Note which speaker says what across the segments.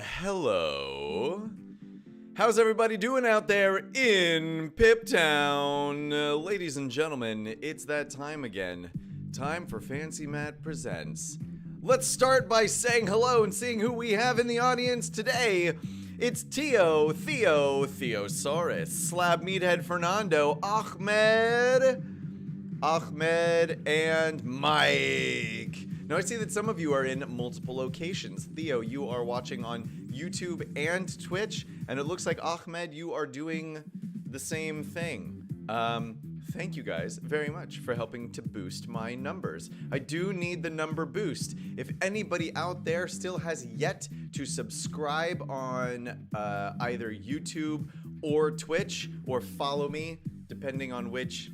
Speaker 1: Hello. How's everybody doing out there in Pip Town? Ladies and gentlemen, it's that time again. Time for FancyMatt Presents. Let's start by saying hello and seeing who we have in the audience today. It's Theo, Theosaurus, Slab Meathead Fernando, Ahmed, and Mike. Now I see that some of you are in multiple locations. Theo, you are watching on YouTube and Twitch, and it looks like Ahmed, you are doing the same thing. Thank you guys very much for helping to boost my numbers. I do need the number boost. If anybody out there still has yet to subscribe on either YouTube or Twitch, or follow me, depending on which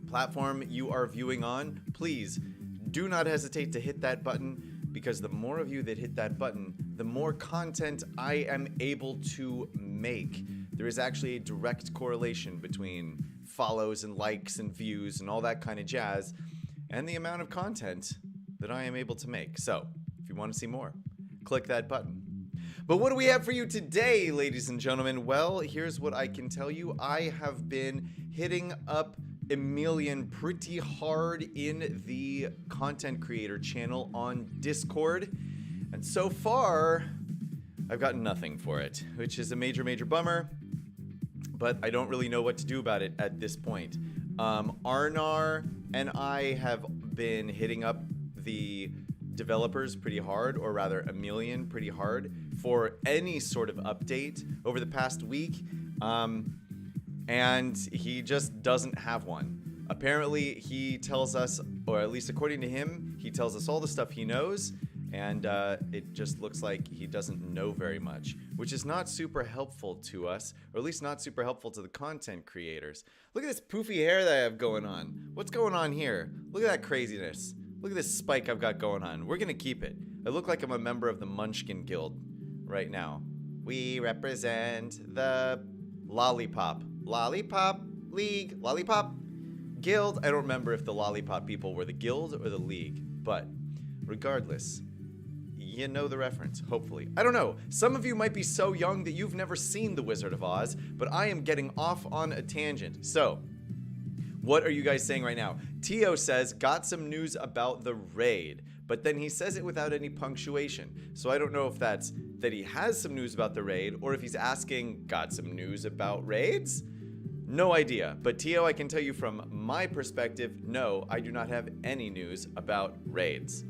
Speaker 1: platform you are viewing on, please do not hesitate to hit that button, because the more of you that hit that button, the more content I am able to make. There is actually a direct correlation between follows and likes and views and all that kind of jazz and the amount of content that I am able to make. So, if you want to see more, click that button. But what do we have for you today, ladies and gentlemen? Well, here's what I can tell you. I have been hitting up Emilian pretty hard in the content creator channel on Discord, and so far I've gotten nothing for it, which is a major bummer, but I don't really know what to do about it at this point. Arnar and I have been hitting up the developers pretty hard, or rather Emilian pretty hard, for any sort of update over the past week. And he just doesn't have one. Apparently, he tells us, or at least according to him, he tells us all the stuff he knows, and it just looks like he doesn't know very much, which is not super helpful to us, or at least not super helpful to the content creators. Look at this poofy hair that I have going on. What's going on here? Look at that craziness. Look at this spike I've got going on. We're gonna keep it. I look like I'm a member of the Munchkin Guild right now. We represent the Lollipop League, Lollipop Guild. I don't remember if the Lollipop people were the guild or the league, but regardless, you know the reference, hopefully. I don't know, some of you might be so young that you've never seen The Wizard of Oz, but I am getting off on a tangent. So, what are you guys saying right now? Tio says, got some news about the raid, but then he says it without any punctuation. So I don't know if that's that he has some news about the raid, or if he's asking, got some news about raids? No idea. But Tio, I can tell you from my perspective, no, I do not have any news about raids.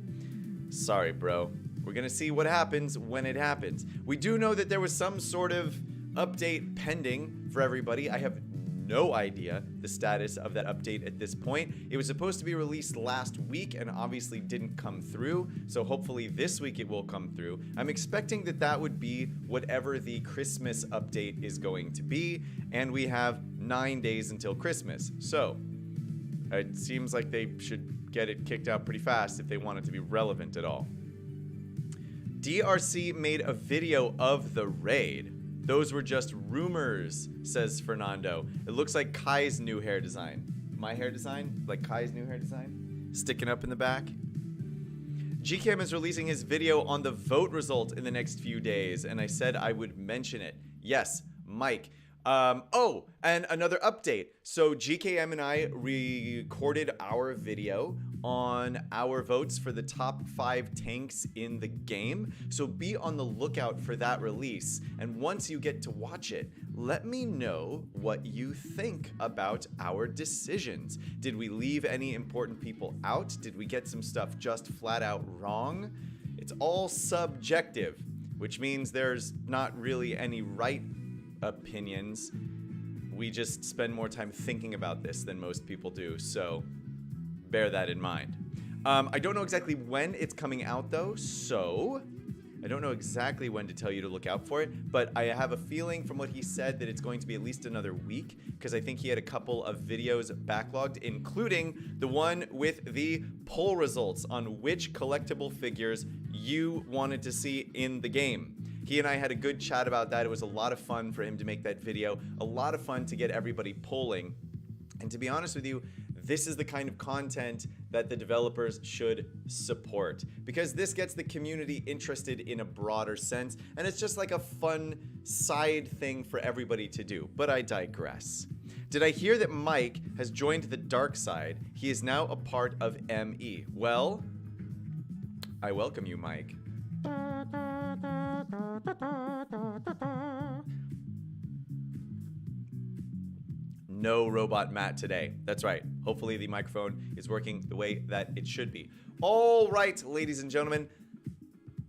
Speaker 1: Sorry, bro. We're gonna see what happens when it happens. We do know that there was some sort of update pending for everybody. I have no idea the status of that update at this point. It was supposed to be released last week and obviously didn't come through, so hopefully this week it will come through. I'm expecting that that would be whatever the Christmas update is going to be, and we have 9 days until Christmas. So it seems like they should get it kicked out pretty fast if they want it to be relevant at all. DRC made a video of the raid. Those were just rumors, says Fernando. It looks like Kai's new hair design. My hair design? Like Kai's new hair design? Sticking up in the back. GCam is releasing his video on the vote result in the next few days, and I said I would mention it. Yes, Mike. Oh, and another update. So GKM and I recorded our video on our votes for the top 5 tanks in the game. So be on the lookout for that release. And once you get to watch it, let me know what you think about our decisions. Did we leave any important people out? Did we get some stuff just flat out wrong? It's all subjective, which means there's not really any right opinions. We just spend more time thinking about this than most people do, so bear that in mind. I don't know exactly when it's coming out though, so I don't know exactly when to tell you to look out for it, but I have a feeling from what he said that it's going to be at least another week, because I think he had a couple of videos backlogged, including the one with the poll results on which collectible figures you wanted to see in the game. He and I had a good chat about that. It was a lot of fun for him to make that video, a lot of fun to get everybody polling. And to be honest with you, this is the kind of content that the developers should support, because this gets the community interested in a broader sense, and it's just like a fun side thing for everybody to do. But I digress. Did I hear that Mike has joined the dark side? He is now a part of ME. Well, I welcome you, Mike. No Robot Matt today. That's right. Hopefully the microphone is working the way that it should be. All right, ladies and gentlemen,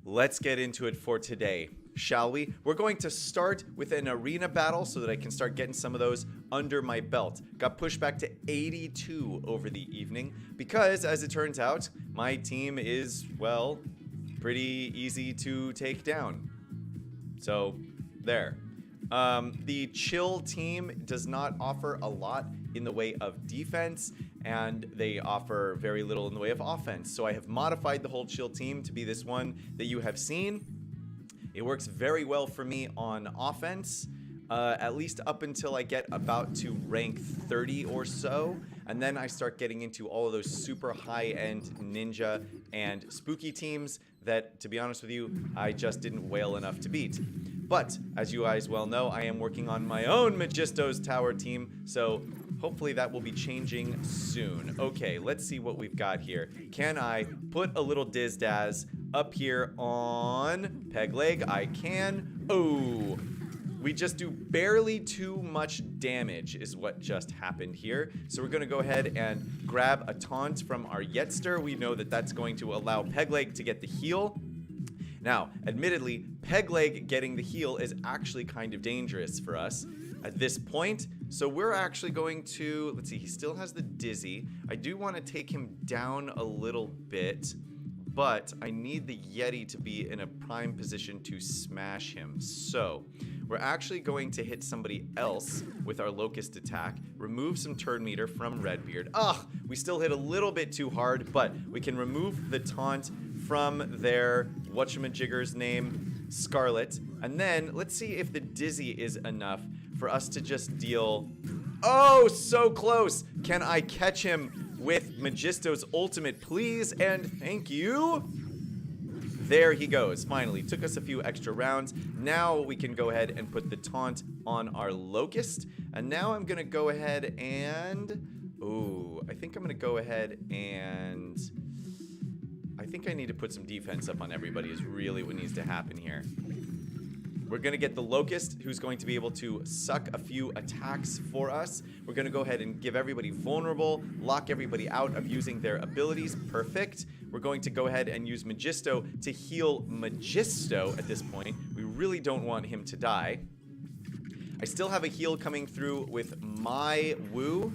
Speaker 1: let's get into it for today, shall we? We're going to start with an arena battle so that I can start getting some of those under my belt. Got pushed back to 82 over the evening because, as it turns out, my team is, well, pretty easy to take down. So, there. The chill team does not offer a lot in the way of defense, and they offer very little in the way of offense. So I have modified the whole chill team to be this one that you have seen. It works very well for me on offense, at least up until I get about to rank 30 or so. And then I start getting into all of those super high-end ninja and spooky teams that, to be honest with you, I just didn't wail enough to beat. But, as you guys well know, I am working on my own Majisto's tower team, so hopefully that will be changing soon. Okay, let's see what we've got here. Can I put a little Dizdaz up here on Peg Leg? I can. Oh, we just do barely too much damage is what just happened here. So we're going to go ahead and grab a taunt from our Yetster. We know that that's going to allow Peg Leg to get the heal. Now, admittedly, Peg Leg getting the heal is actually kind of dangerous for us at this point. So we're actually going to, let's see, he still has the Dizzy. I do want to take him down a little bit, but I need the Yeti to be in a prime position to smash him. So we're actually going to hit somebody else with our Locust attack, remove some turn meter from Redbeard. Ugh, we still hit a little bit too hard, but we can remove the taunt from their whatchamajigger's name, Scarlet. And then let's see if the Dizzy is enough for us to just deal. Oh, so close. Can I catch him with Majisto's ultimate, please? And thank you. There he goes. Finally, took us a few extra rounds. Now we can go ahead and put the taunt on our Locust. And now I'm going to go ahead and... ooh, I think I'm going to go ahead and... I think I need to put some defense up on everybody is really what needs to happen here. We're going to get the Locust, who's going to be able to suck a few attacks for us. We're going to go ahead and give everybody vulnerable, lock everybody out of using their abilities. Perfect. We're going to go ahead and use Majisto to heal Majisto at this point. We really don't want him to die. I still have a heal coming through with my Woo.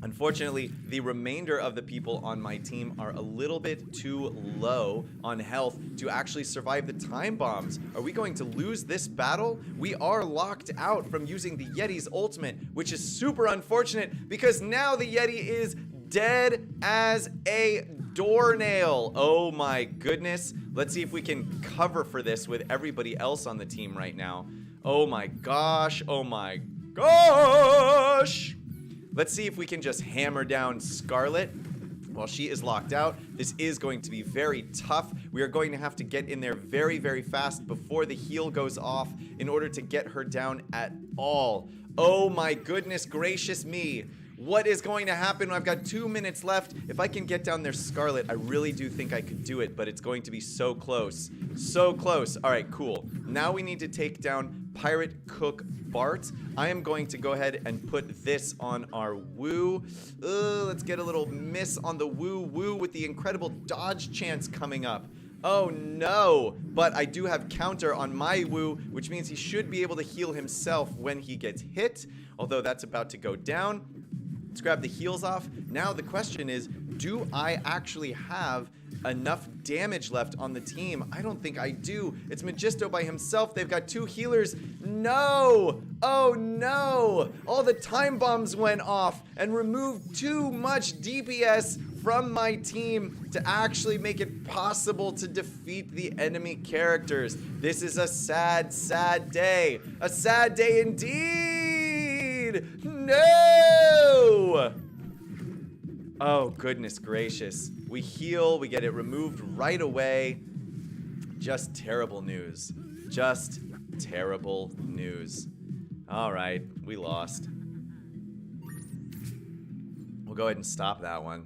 Speaker 1: Unfortunately, the remainder of the people on my team are a little bit too low on health to actually survive the time bombs. Are we going to lose this battle? We are locked out from using the Yeti's ultimate, which is super unfortunate because now the Yeti is dead as a doornail. Oh my goodness. Let's see if we can cover for this with everybody else on the team right now. Oh my gosh. Oh my gosh. Let's see if we can just hammer down Scarlet while she is locked out. This is going to be very tough. We are going to have to get in there very, very fast before the heal goes off in order to get her down at all. Oh my goodness gracious me. What is going to happen? I've got 2 minutes left. If I can get down there Scarlet, I really do think I could do it, but it's going to be so close. So close. All right, cool. Now we need to take down Pirate Cook Bart. I am going to go ahead and put this on our Woo. Let's get a little miss on the Woo with the incredible dodge chance coming up. Oh no, but I do have counter on my Woo, which means he should be able to heal himself when he gets hit, although that's about to go down. Let's grab the heals off. Now the question is, do I actually have enough damage left on the team? I don't think I do. It's Majisto by himself. They've got 2 healers. No! Oh no! All the time bombs went off and removed too much DPS from my team to actually make it possible to defeat the enemy characters. This is a sad, sad day. A sad day indeed! No! Oh, goodness gracious. We heal, we get it removed right away. Just terrible news. Just terrible news. All right, we lost. We'll go ahead and stop that one.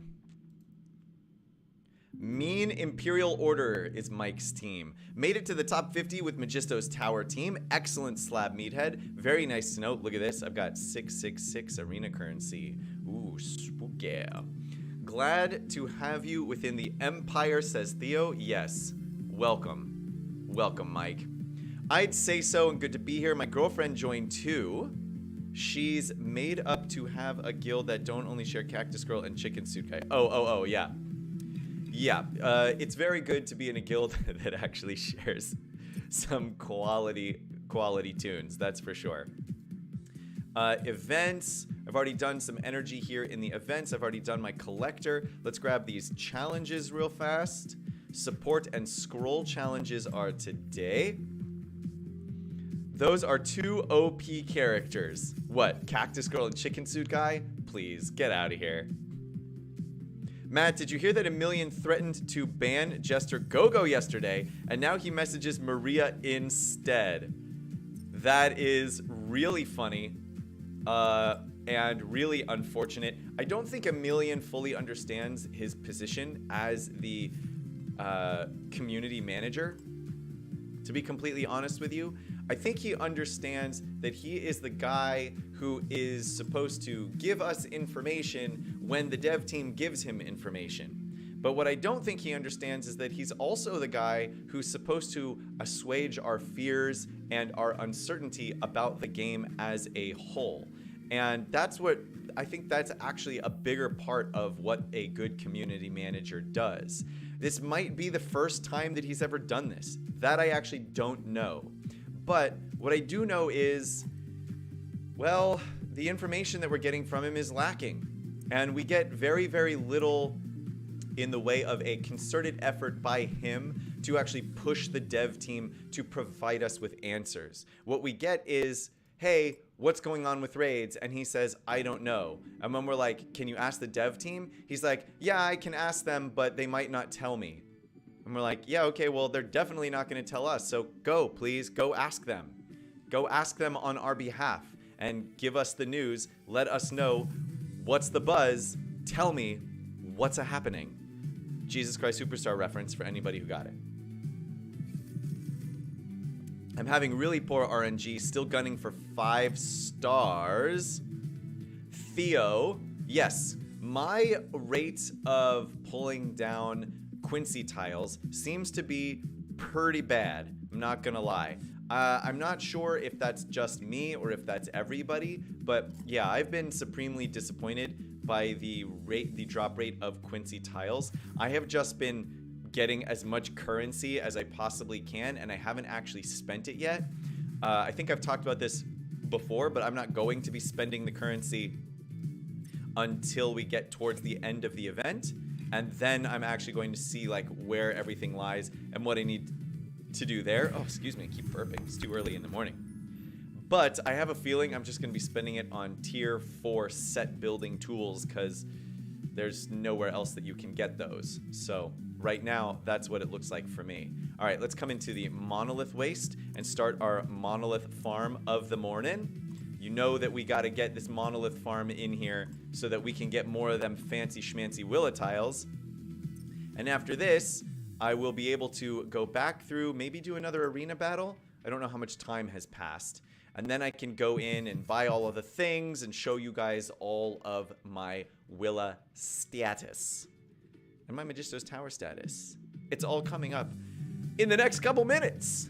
Speaker 1: Mean Imperial Order is Mike's team. Made it to the top 50 with Majisto's tower team. Excellent slab meathead. Very nice to note. Look at this. I've got 666 arena currency. Ooh, spooky. Glad to have you within the Empire, says Theo. Yes. Welcome. Welcome, Mike. I'd say so, and good to be here. My girlfriend joined too. She's made up to have a guild that don't only share Cactus Girl and Chicken Suit Guy. Oh, yeah. Yeah, it's very good to be in a guild that actually shares some quality tunes, that's for sure. Events, I've already done some energy here in the events. I've already done my collector. Let's grab these challenges real fast. Support and scroll challenges are today. Those are 2 OP characters. What, Cactus Girl and Chicken Suit Guy? Please, get out of here. Matt, did you hear that Emilian threatened to ban Jester Gogo yesterday, and now he messages Maria instead? That is really funny, and really unfortunate. I don't think Emilian fully understands his position as the community manager, to be completely honest with you. I think he understands that he is the guy who is supposed to give us information when the dev team gives him information. But what I don't think he understands is that he's also the guy who's supposed to assuage our fears and our uncertainty about the game as a whole. And that's what I think that's actually a bigger part of what a good community manager does. This might be the first time that he's ever done this. That I actually don't know. But what I do know is, well, the information that we're getting from him is lacking. And we get very, very little in the way of a concerted effort by him to actually push the dev team to provide us with answers. What we get is, hey, what's going on with raids? And he says, I don't know. And when we're like, can you ask the dev team? He's like, yeah, I can ask them, but they might not tell me. And we're like, yeah, okay, well, they're definitely not going to tell us. So go, please, go ask them. Go ask them on our behalf and give us the news. Let us know what's the buzz. Tell me what's happening. Jesus Christ Superstar reference for anybody who got it. I'm having really poor RNG, still gunning for 5 stars. Theo, yes, my rate of pulling down Quincy tiles seems to be pretty bad. I'm not gonna lie. I'm not sure if that's just me or if that's everybody, but yeah, I've been supremely disappointed by the drop rate of Quincy tiles. I have just been getting as much currency as I possibly can, and I haven't actually spent it yet. I think I've talked about this before, but I'm not going to be spending the currency until we get towards the end of the event. And then I'm actually going to see like where everything lies and what I need to do there. Oh, excuse me, I keep burping. It's too early in the morning. But I have a feeling I'm just going to be spending it on tier 4 set building tools because there's nowhere else that you can get those. So right now, that's what it looks like for me. All right, let's come into the monolith waste and start our monolith farm of the morning. You know that we got to get this monolith farm in here so that we can get more of them fancy schmancy Willa tiles. And after this, I will be able to go back through, maybe do another arena battle. I don't know how much time has passed. And then I can go in and buy all of the things and show you guys all of my Willa status. And my Majisto's tower status. It's all coming up in the next couple minutes.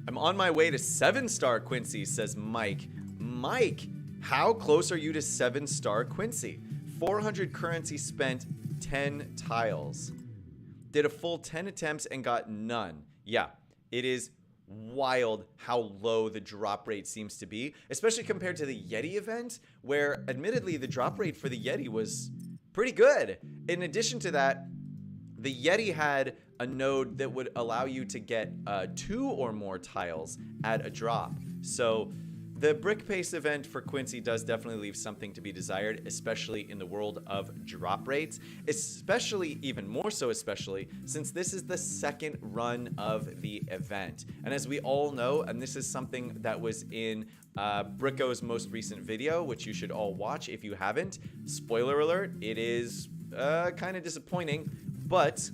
Speaker 1: I'm on my way to 7-star Quincy, says Mike. Mike, how close are you to 7-star Quincy? 400 currency spent, 10 tiles. Did a full 10 attempts and got none. Yeah, it is wild how low the drop rate seems to be, especially compared to the Yeti event, where admittedly the drop rate for the Yeti was pretty good. In addition to that, the Yeti had a node that would allow you to get 2 or more tiles at a drop. So The brick pace event for Quincy does definitely leave something to be desired, especially in the world of drop rates, especially even more so, especially since this is the second run of the event. And as we all know, and this is something that was in Bricko's most recent video, which you should all watch if you haven't. Spoiler alert, it is kind of disappointing, but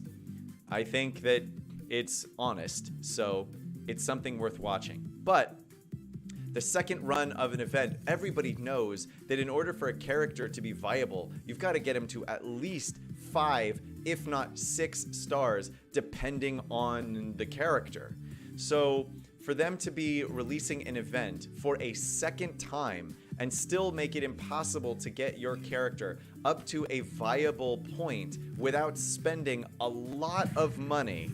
Speaker 1: I think that it's honest, so it's something worth watching. But the second run of an event, everybody knows that in order for a character to be viable, you've got to get him to at least 5, if not 6 stars, depending on the character. So for them to be releasing an event for a second time and still make it impossible to get your character up to a viable point without spending a lot of money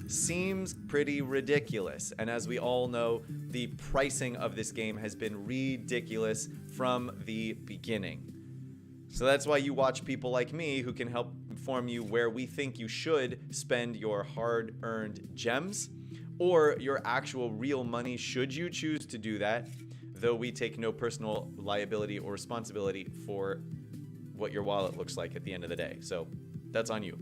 Speaker 1: seems pretty ridiculous. And as we all know, the pricing of this game has been ridiculous from the beginning. So that's why you watch people like me who can help inform you where we think you should spend your hard-earned gems or your actual real money should you choose to do that, though we take no personal liability or responsibility for what your wallet looks like at the end of the day. So that's on you.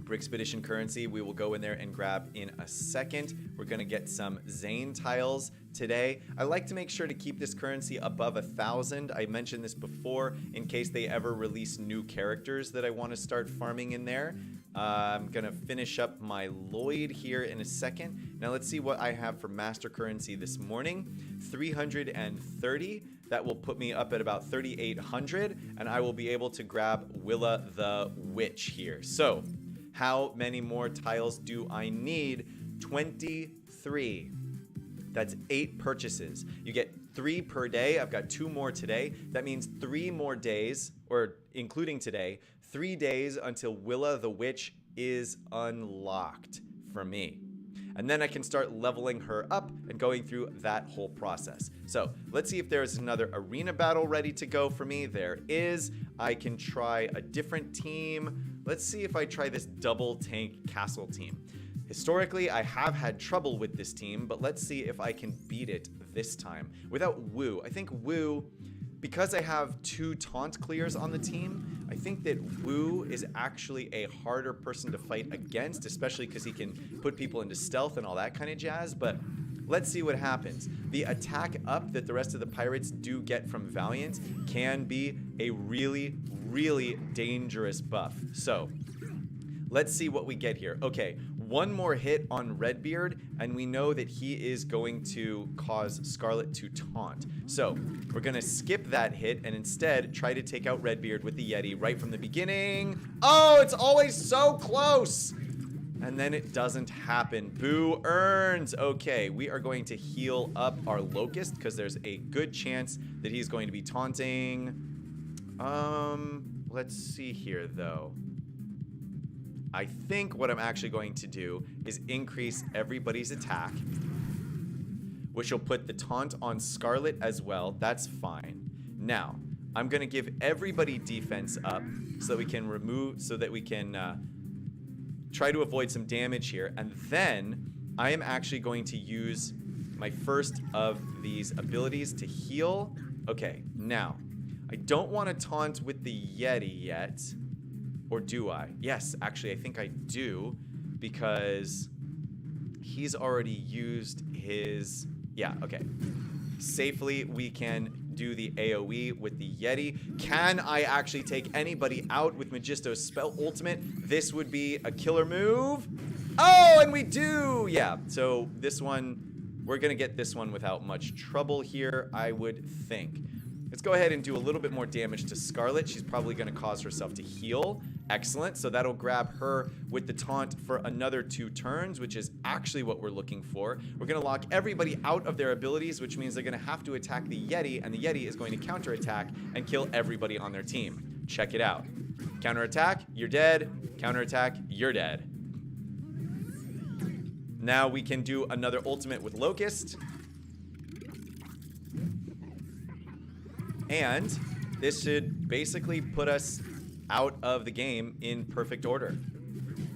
Speaker 1: Brickspedition currency, we will go in there and grab in a second. We're gonna get some Zane tiles today. I like to make sure to keep this currency above 1,000. I mentioned this before in case they ever release new characters that I want to start farming in there. I'm gonna finish up my Lloyd here in a second. Now let's see what I have for master currency this morning. 330. That will put me up at about 3,800, and I will be able to grab Willa the Witch here. So how many more tiles do I need? 23. That's 8 purchases. You get 3 per day. I've got 2 more today. That means 3 more days, or including today, 3 days until Willa the Witch is unlocked for me. And then I can start leveling her up and going through that whole process. So let's see if there's another arena battle ready to go for me. There is. I can try a different team. Let's see if I try this double tank castle team. Historically, I have had trouble with this team, but let's see if I can beat it this time without Woo. I think Woo, because I have 2 taunt clears on the team, I think that Woo is actually a harder person to fight against, especially because he can put people into stealth and all that kind of jazz, but let's see what happens. The attack up that the rest of the pirates do get from Valiant can be a really, really dangerous buff. So let's see what we get here. Okay, 1 more hit on Redbeard, and we know that he is going to cause Scarlet to taunt. So we're gonna skip that hit and instead try to take out Redbeard with the Yeti right from the beginning. Oh, it's always so close! And then it doesn't happen. Boo earns. Okay, we are going to heal up our Locust because there's a good chance that he's going to be taunting. Let's see here though. I think what I'm actually going to do is increase everybody's attack, which will put the taunt on Scarlet as well. That's fine. Now, I'm going to give everybody defense up so that we can try to avoid some damage here. And then I am actually going to use my first of these abilities to heal. Okay, now, I don't want to taunt with the Yeti yet. Or do I? Yes, actually, I think I do, because he's already used his... Yeah, okay. Safely, we can do the AoE with the Yeti. Can I actually take anybody out with Majisto's spell ultimate? This would be a killer move. Oh, and we do! Yeah, so this one, we're going to get this one without much trouble here, I would think. Let's go ahead and do a little bit more damage to Scarlet. She's probably going to cause herself to heal. Excellent. So that'll grab her with the taunt for another 2 turns, which is actually what we're looking for. We're going to lock everybody out of their abilities, which means they're going to have to attack the Yeti, and the Yeti is going to counterattack and kill everybody on their team. Check it out. Counterattack, you're dead. Counterattack, you're dead. Now we can do another ultimate with Locust. And this should basically put us out of the game in perfect order.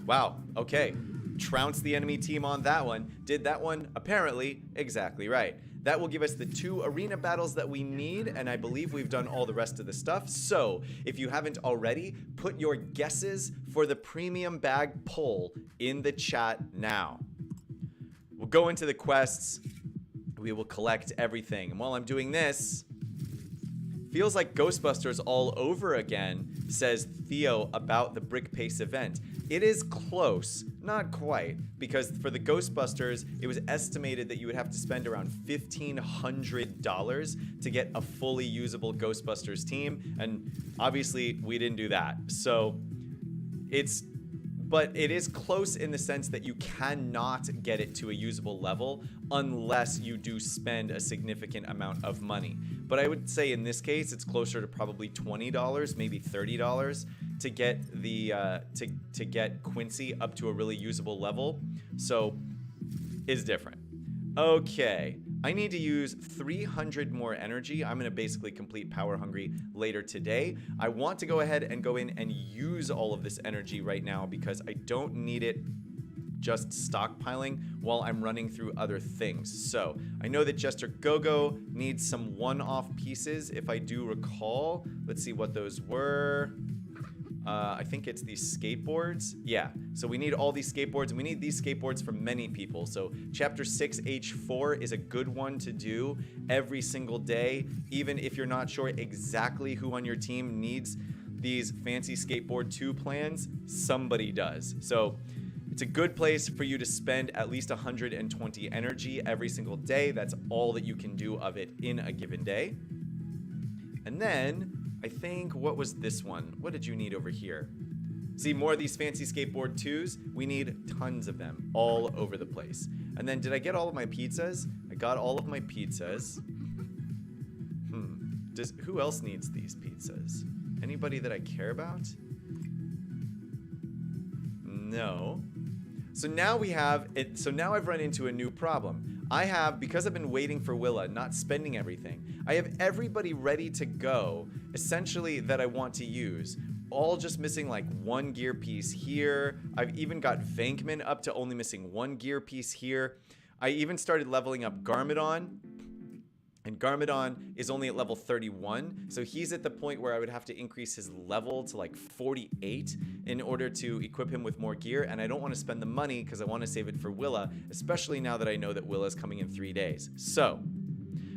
Speaker 1: Wow, okay. trounced the enemy team on that one. Did that one apparently exactly right. That will give us the 2 arena battles that we need, and I believe we've done all the rest of the stuff. So, if you haven't already, put your guesses for the premium bag poll in the chat now. We'll go into the quests. We will collect everything. And while I'm doing this, feels like Ghostbusters all over again, says Theo about the Brick Pace event. It is close, not quite, because for the Ghostbusters, it was estimated that you would have to spend around $1,500 to get a fully usable Ghostbusters team, and obviously we didn't do that. So but it is close in the sense that you cannot get it to a usable level unless you do spend a significant amount of money. But I would say in this case, it's closer to probably $20, maybe $30 to get the to get Quincy up to a really usable level. So it's different. Okay, I need to use 300 more energy. I'm going to basically complete Power Hungry later today. I want to go ahead and go in and use all of this energy right now because I don't need it just stockpiling while I'm running through other things. So I know that Jester Gogo needs some one-off pieces if I do recall. Let's see what those were. I think it's these skateboards. Yeah, so we need all these skateboards, and we need these skateboards from many people. So Chapter 6 H4 is a good one to do every single day, even if you're not sure exactly who on your team needs these fancy skateboard 2 plans. Somebody does. So it's a good place for you to spend at least 120 energy every single day. That's all that you can do of it in a given day. And then I think, what was this one? What did you need over here? See, more of these fancy skateboard 2s. We need tons of them all over the place. And then, did I get all of my pizzas? I got all of my pizzas. Who else needs these pizzas? Anybody that I care about? No. So now we have it. So now I've run into a new problem. I have, because I've been waiting for Willa, not spending everything, I have everybody ready to go, essentially, that I want to use. All just missing like 1 gear piece here. I've even got Vankman up to only missing 1 gear piece here. I even started leveling up Garmadon. And Garmadon is only at level 31, so he's at the point where I would have to increase his level to like 48 in order to equip him with more gear, and I don't want to spend the money because I want to save it for Willa, especially now that I know that Willa's coming in 3 days. So,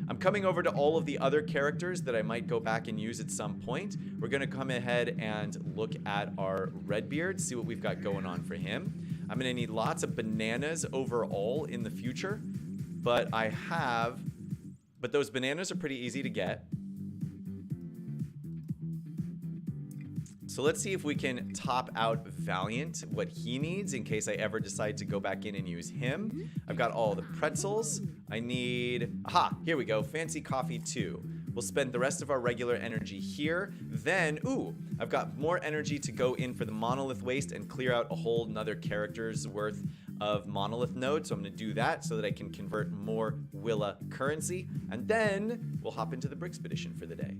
Speaker 1: I'm coming over to all of the other characters that I might go back and use at some point. We're going to come ahead and look at our Redbeard, see what we've got going on for him. I'm going to need lots of bananas overall in the future, but those bananas are pretty easy to get. So let's see if we can top out Valiant, what he needs in case I ever decide to go back in and use him. I've got all the pretzels. I need, here we go, Fancy Coffee 2. We'll spend the rest of our regular energy here. Then, I've got more energy to go in for the Monolith Waste and clear out a whole nother character's worth of Monolith nodes. So I'm going to do that so that I can convert more Willa currency. And then we'll hop into the Brickspedition for the day.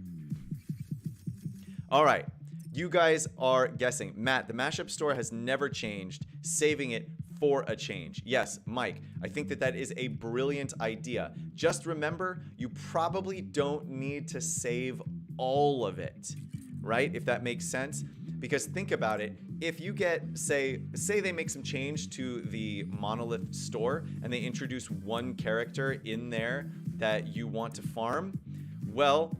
Speaker 1: All right. You guys are guessing. Matt, the mashup store has never changed. Saving it for a change. Yes, Mike, I think that is a brilliant idea. Just remember, you probably don't need to save all of it, right? If that makes sense. Because think about it. If you get, say they make some change to the Monolith store and they introduce 1 character in there that you want to farm, well,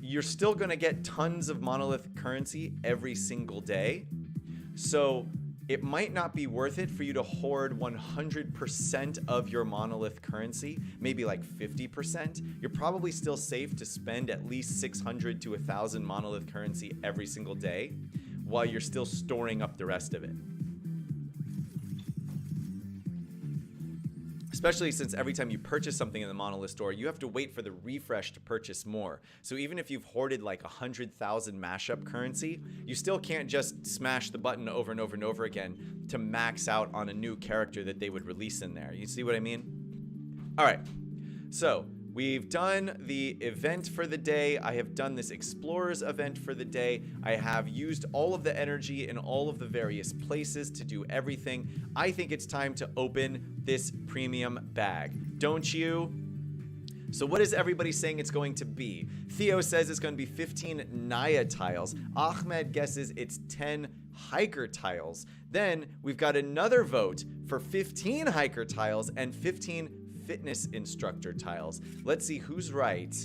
Speaker 1: you're still going to get tons of Monolith currency every single day. So it might not be worth it for you to hoard 100% of your Monolith currency, maybe like 50%. You're probably still safe to spend at least 600 to 1,000 Monolith currency every single day while you're still storing up the rest of it. Especially since every time you purchase something in the Monolith store, you have to wait for the refresh to purchase more. So even if you've hoarded like 100,000 mashup currency, you still can't just smash the button over and over and over again to max out on a new character that they would release in there. You see what I mean? All right. So We've done the event for the day. I have done this Explorers event for the day. I have used all of the energy in all of the various places to do everything. I think it's time to open this premium bag. Don't you? So what is everybody saying it's going to be? Theo says it's going to be 15 Naya tiles. Ahmed guesses it's 10 hiker tiles. Then we've got another vote for 15 hiker tiles and 15 fitness instructor tiles. Let's see who's right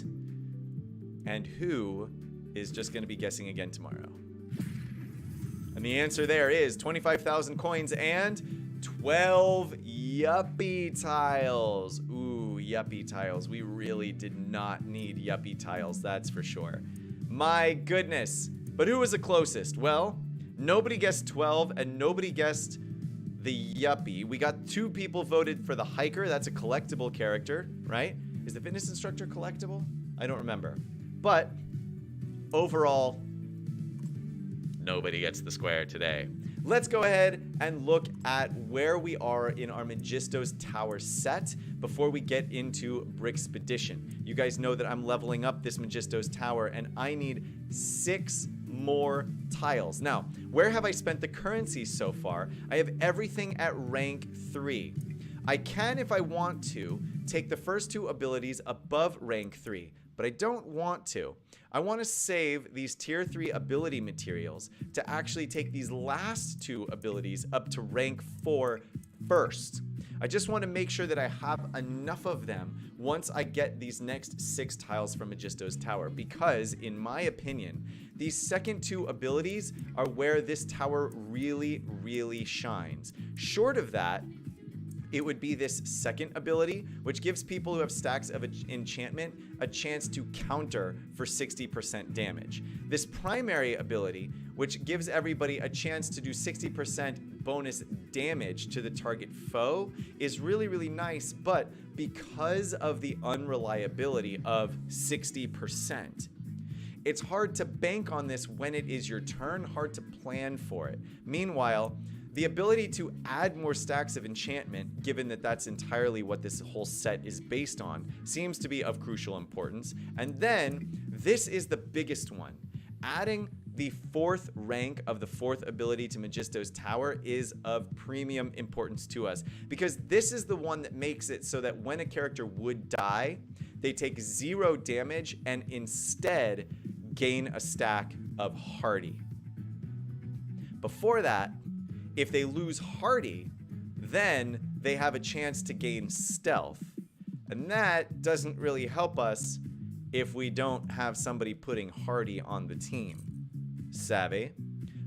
Speaker 1: and who is just going to be guessing again tomorrow. And the answer there is 25,000 coins and 12 yuppie tiles. Ooh, yuppie tiles. We really did not need yuppie tiles, that's for sure. My goodness. But who was the closest? Well, nobody guessed 12 and nobody guessed the yuppie. We got 2 people voted for the hiker. That's a collectible character, right? Is the fitness instructor collectible? I don't remember. But overall, nobody gets the square today. Let's go ahead and look at where we are in our Majisto's Tower set before we get into Brickspedition. You guys know that I'm leveling up this Majisto's Tower and I need 6 more tiles. Now, where have I spent the currency so far? I have everything at rank 3. I can, if I want to, take the first 2 abilities above rank 3, but I don't want to. I want to save these tier 3 ability materials to actually take these last 2 abilities up to rank 4 first. I just want to make sure that I have enough of them once I get these next 6 tiles from Majisto's Tower, because in my opinion, these second 2 abilities are where this tower really, really shines. Short of that, it would be this second ability, which gives people who have stacks of enchantment a chance to counter for 60% damage. This primary ability, which gives everybody a chance to do 60% bonus damage to the target foe, is really, really nice, but because of the unreliability of 60%, it's hard to bank on this when it is your turn, hard to plan for it. Meanwhile, the ability to add more stacks of enchantment, given that that's entirely what this whole set is based on, seems to be of crucial importance. And then, this is the biggest one. Adding the 4th rank of the 4th ability to Majisto's Tower is of premium importance to us, because this is the one that makes it so that when a character would die, they take 0 damage and instead gain a stack of Hardy. Before that, if they lose Hardy, then they have a chance to gain Stealth. And that doesn't really help us if we don't have somebody putting Hardy on the team. Savvy?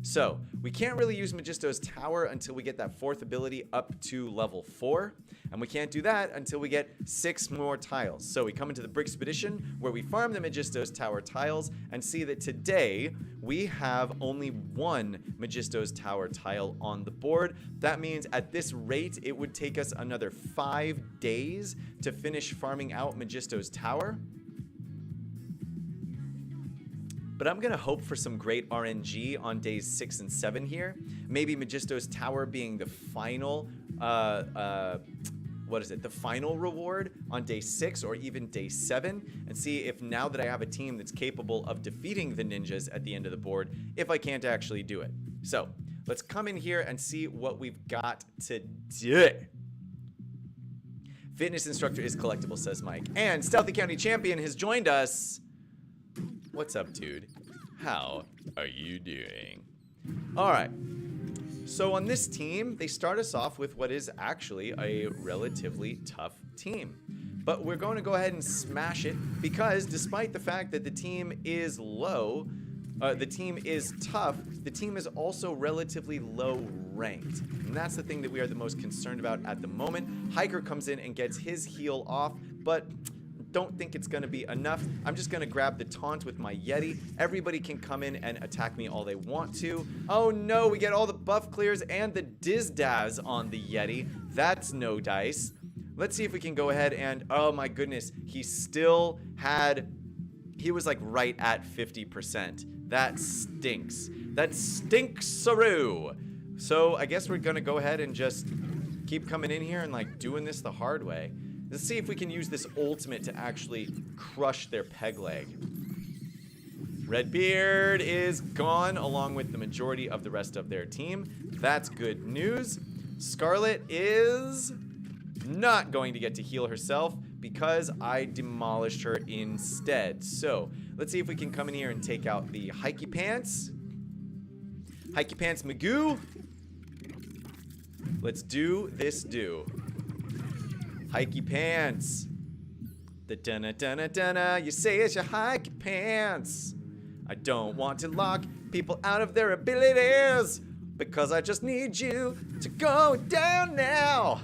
Speaker 1: So, we can't really use Majisto's Tower until we get that 4th ability up to level 4. And we can't do that until we get 6 more tiles. So we come into the Brickspedition where we farm the Majisto's Tower tiles and see that today we have only 1 Majisto's Tower tile on the board. That means at this rate, it would take us another 5 days to finish farming out Majisto's Tower. But I'm going to hope for some great RNG on days 6 and 7 here. Maybe Majisto's Tower being the final, the final reward on day 6 or even day 7. And see if now that I have a team that's capable of defeating the ninjas at the end of the board, if I can't actually do it. So let's come in here and see what we've got today. Fitness instructor is collectible, says Mike. And Stealthy County Champion has joined us. What's up, dude? How are you doing? All right. So on this team, they start us off with what is actually a relatively tough team. But we're going to go ahead and smash it because despite the fact that the team is low, the team is tough, the team is also relatively low ranked. And that's the thing that we are the most concerned about at the moment. Hiker comes in and gets his heal off, but don't think it's going to be enough. I'm just going to grab the taunt with my Yeti. Everybody can come in and attack me all they want to. Oh no, we get all the buff clears and the Dizdaz on the Yeti. That's no dice. Let's see if we can go ahead and, oh my goodness, he was like right at 50%. That stinks. That stinks-a-roo. So I guess we're going to go ahead and just keep coming in here and like doing this the hard way. This Let's see if we can use this ultimate to actually crush their peg leg. Redbeard is gone along with the majority of the rest of their team. That's good news. Scarlet is not going to get to heal herself because I demolished her instead. So let's see if we can come in here and take out the Hikey Pants. Hikey Pants Magoo. Let's do this do. Hikey Pants. The dunna dunna dunna. You say it's your Hikey Pants. I don't want to lock people out of their abilities because I just need you to go down now.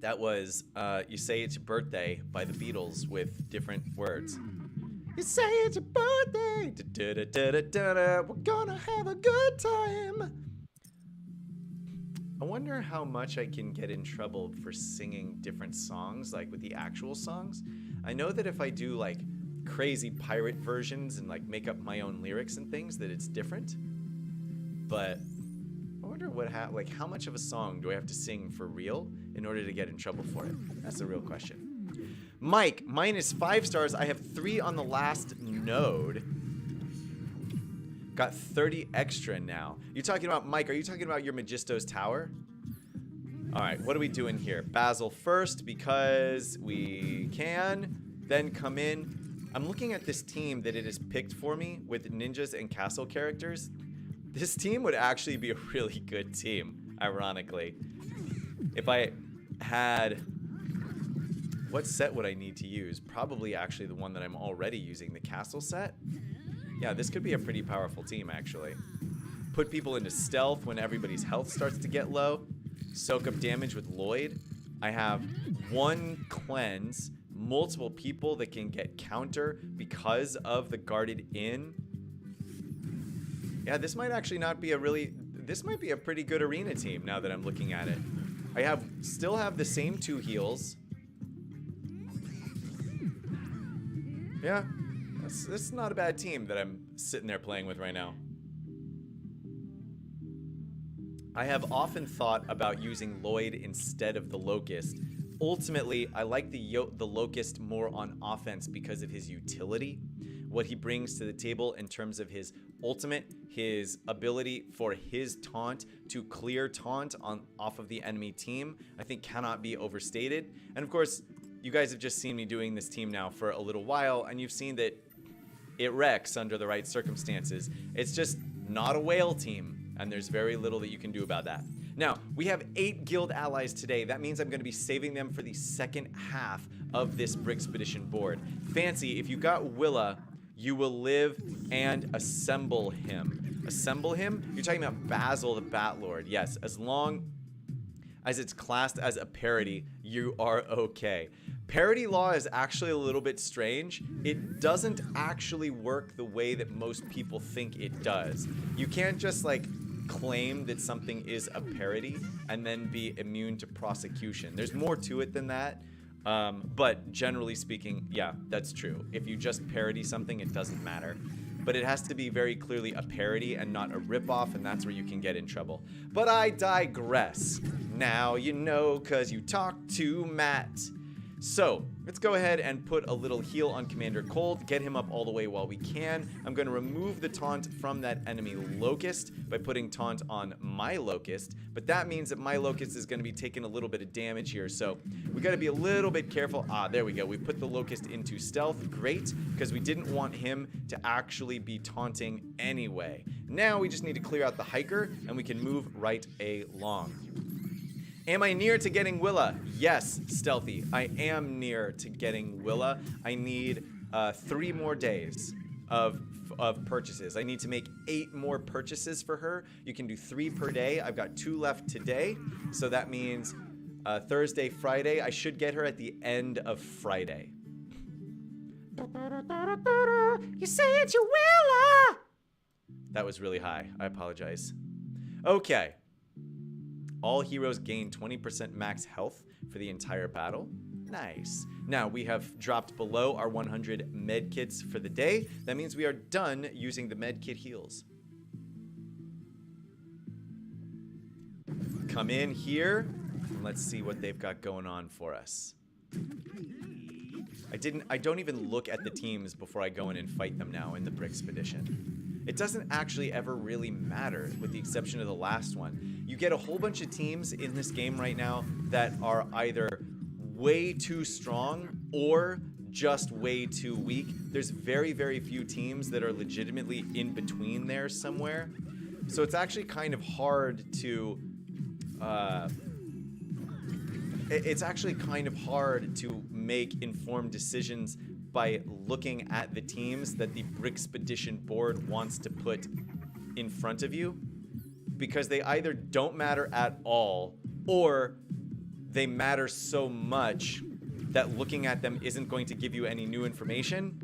Speaker 1: That was You Say It's Your Birthday by the Beatles with different words. You say it's your birthday. Da, da, da, da, da, da. We're gonna have a good time. I wonder how much I can get in trouble for singing different songs, like with the actual songs. I know that if I do like crazy pirate versions and like make up my own lyrics and things, that it's different. But I wonder what like how much of a song do I have to sing for real in order to get in trouble for it? That's the real question. Mike, -5 stars. I have 3 on the last node. Got 30 extra now. You talking about, Mike, are you talking about your Majisto's tower? All right, what are we doing here? Basil first because we can. Then come in. I'm looking at this team that it has picked for me with ninjas and castle characters. This team would actually be a really good team, ironically. If I had... What set would I need to use? Probably actually the one that I'm already using, the castle set. Yeah, this could be a pretty powerful team, actually. Put people into stealth when everybody's health starts to get low. Soak up damage with Lloyd. I have 1 cleanse, multiple people that can get counter because of the guarded in. Yeah, this might actually not be a really... This might be a pretty good arena team now that I'm looking at it. I still have the same 2 heals. Yeah, this is not a bad team that I'm sitting there playing with right now. I have often thought about using Lloyd instead of the Locust. Ultimately, I like the Locust more on offense because of his utility, what he brings to the table in terms of his ultimate, his ability for his taunt to clear taunt off of the enemy team, I think cannot be overstated. And of course, you guys have just seen me doing this team now for a little while, and you've seen that it wrecks under the right circumstances. It's just not a whale team, and there's very little that you can do about that. Now, we have 8 guild allies today. That means I'm going to be saving them for the second half of this Brickspedition board. Fancy, if you got Willa, you will live and assemble him. Assemble him? You're talking about Basil the Batlord. Yes, as long as it's classed as a parody, you are okay. Parody law is actually a little bit strange. It doesn't actually work the way that most people think it does. You can't just like claim that something is a parody and then be immune to prosecution. There's more to it than that. But generally speaking, yeah, that's true. If you just parody something, it doesn't matter. But it has to be very clearly a parody and not a ripoff, and that's where you can get in trouble. But I digress. Now you know, cause you talked to Matt. So, let's go ahead and put a little heal on Commander Cold, get him up all the way while we can. I'm going to remove the taunt from that enemy Locust by putting taunt on my Locust, but that means that my Locust is going to be taking a little bit of damage here, so we got to be a little bit careful. Ah, there we go. We put the Locust into stealth. Great, because we didn't want him to actually be taunting anyway. Now we just need to clear out the Hiker, and we can move right along. Am I near to getting Willa? Yes, Stealthy. I am near to getting Willa. I need 3 more days of purchases. I need to make 8 more purchases for her. You can do 3 per day. I've got 2 left today. So that means Thursday, Friday. I should get her at the end of Friday. You say it's your Willa! That was really high. I apologize. Okay. All heroes gain 20% max health for the entire battle. Nice. Now, we have dropped below our 100 med kits for the day. That means we are done using the med kit heals. Come in here. And let's see what they've got going on for us. I don't even look at the teams before I go in and fight them now in the Brickspedition. It doesn't actually ever really matter, with the exception of the last one. You get a whole bunch of teams in this game right now that are either way too strong or just way too weak. There's very, very few teams that are legitimately in between there somewhere. So it's actually kind of hard to make informed decisions by looking at the teams that the Brickspedition board wants to put in front of you, because they either don't matter at all or they matter so much that looking at them isn't going to give you any new information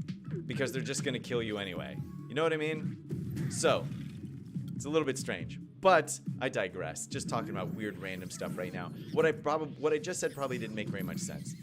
Speaker 1: because they're just going to kill you anyway. You know what I mean? So, it's a little bit strange. But I digress. Just talking about weird random stuff right now. What I just said probably didn't make very much sense.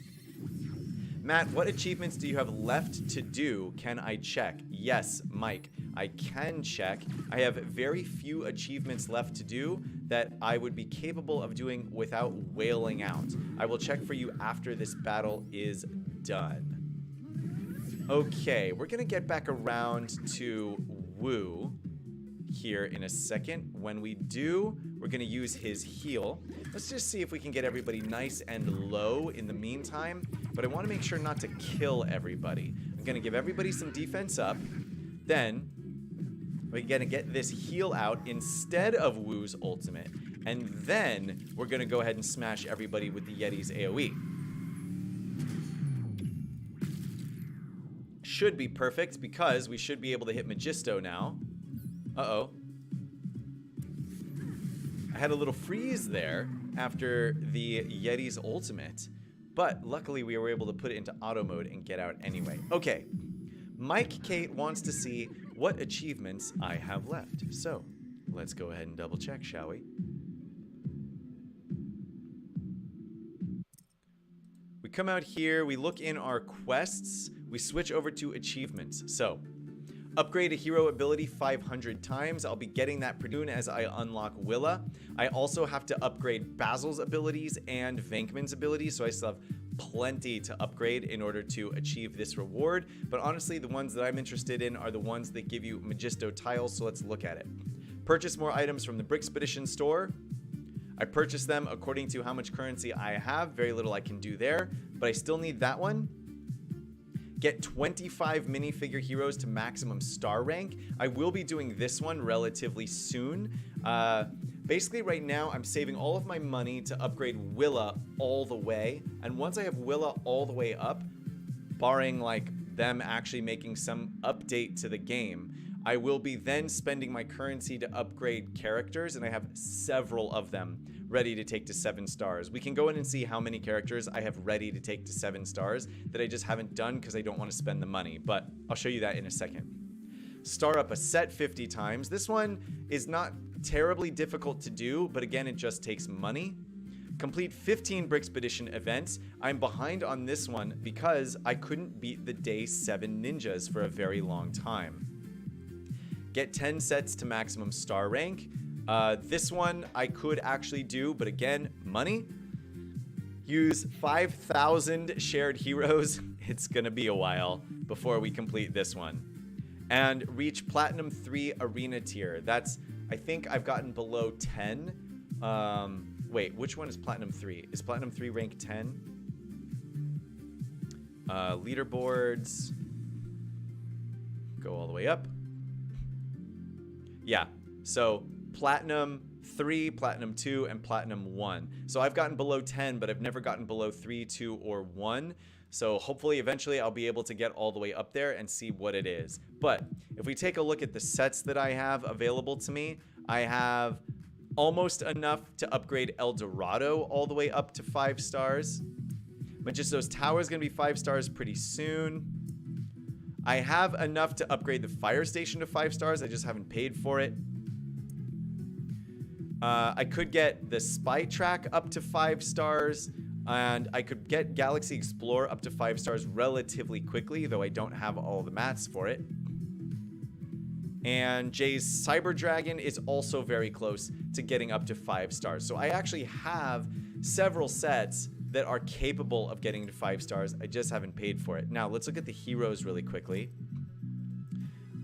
Speaker 1: Matt, what achievements do you have left to do? Can I check? Yes, Mike, I can check. I have very few achievements left to do that I would be capable of doing without wailing out. I will check for you after this battle is done. Okay, we're gonna get back around to Wu here in a second. When we do, we're gonna use his heal. Let's just see if we can get everybody nice and low in the meantime, but I want to make sure not to kill everybody. I'm gonna give everybody some defense up, then we're gonna get this heal out instead of Wu's ultimate, and then we're gonna go ahead and smash everybody with the Yeti's AoE. Should be perfect because we should be able to hit Majisto now. Uh-oh. I had a little freeze there after the Yeti's ultimate, but luckily we were able to put it into auto mode and get out anyway. Okay, Mike Kate wants to see what achievements I have left. So, let's go ahead and double check, shall we? We come out here, we look in our quests, we switch over to achievements. So, upgrade a hero ability 500 times. I'll be getting that pretty soon as I unlock Willa. I also have to upgrade Basil's abilities and Venkman's abilities, so I still have plenty to upgrade in order to achieve this reward. But honestly, the ones that I'm interested in are the ones that give you Majisto tiles, so let's look at it. Purchase more items from the Brickspedition store. I purchase them according to how much currency I have. Very little I can do there, but I still need that one. Get 25 minifigure heroes to maximum star rank. I will be doing this one relatively soon. Basically right now I'm saving all of my money to upgrade Willa all the way. And once I have Willa all the way up, barring like them actually making some update to the game, I will be then spending my currency to upgrade characters, and I have several of them ready to take to 7 stars. We can go in and see how many characters I have ready to take to 7 stars that I just haven't done because I don't want to spend the money, but I'll show you that in a second. Star up a set 50 times. This one is not terribly difficult to do, but again, it just takes money. Complete 15 Brickspedition events. I'm behind on this one because I couldn't beat the day 7 ninjas for a very long time. Get 10 sets to maximum star rank. This one I could actually do, but again, money. Use 5,000 shared heroes. It's gonna be a while before we complete this one. And reach Platinum 3 Arena tier. That's, I think I've gotten below 10. Wait, which one is Platinum 3? Is Platinum 3 rank 10? Leaderboards. Go all the way up. Yeah, so Platinum 3, Platinum 2, and Platinum 1. So I've gotten below 10, but I've never gotten below 3, 2, or 1. So hopefully eventually I'll be able to get all the way up there and see what it is. But if we take a look at the sets that I have available to me, I have almost enough to upgrade El Dorado all the way up to 5 stars. Majisto's Tower is going to be 5 stars pretty soon. I have enough to upgrade the fire station to 5 stars. I just haven't paid for it. I could get the spy track up to 5 stars, and I could get Galaxy Explorer up to 5 stars relatively quickly, though I don't have all the mats for it. And Jay's Cyber Dragon is also very close to getting up to 5 stars. So I actually have several sets that are capable of getting to 5 stars. I just haven't paid for it. Now, let's look at the heroes really quickly.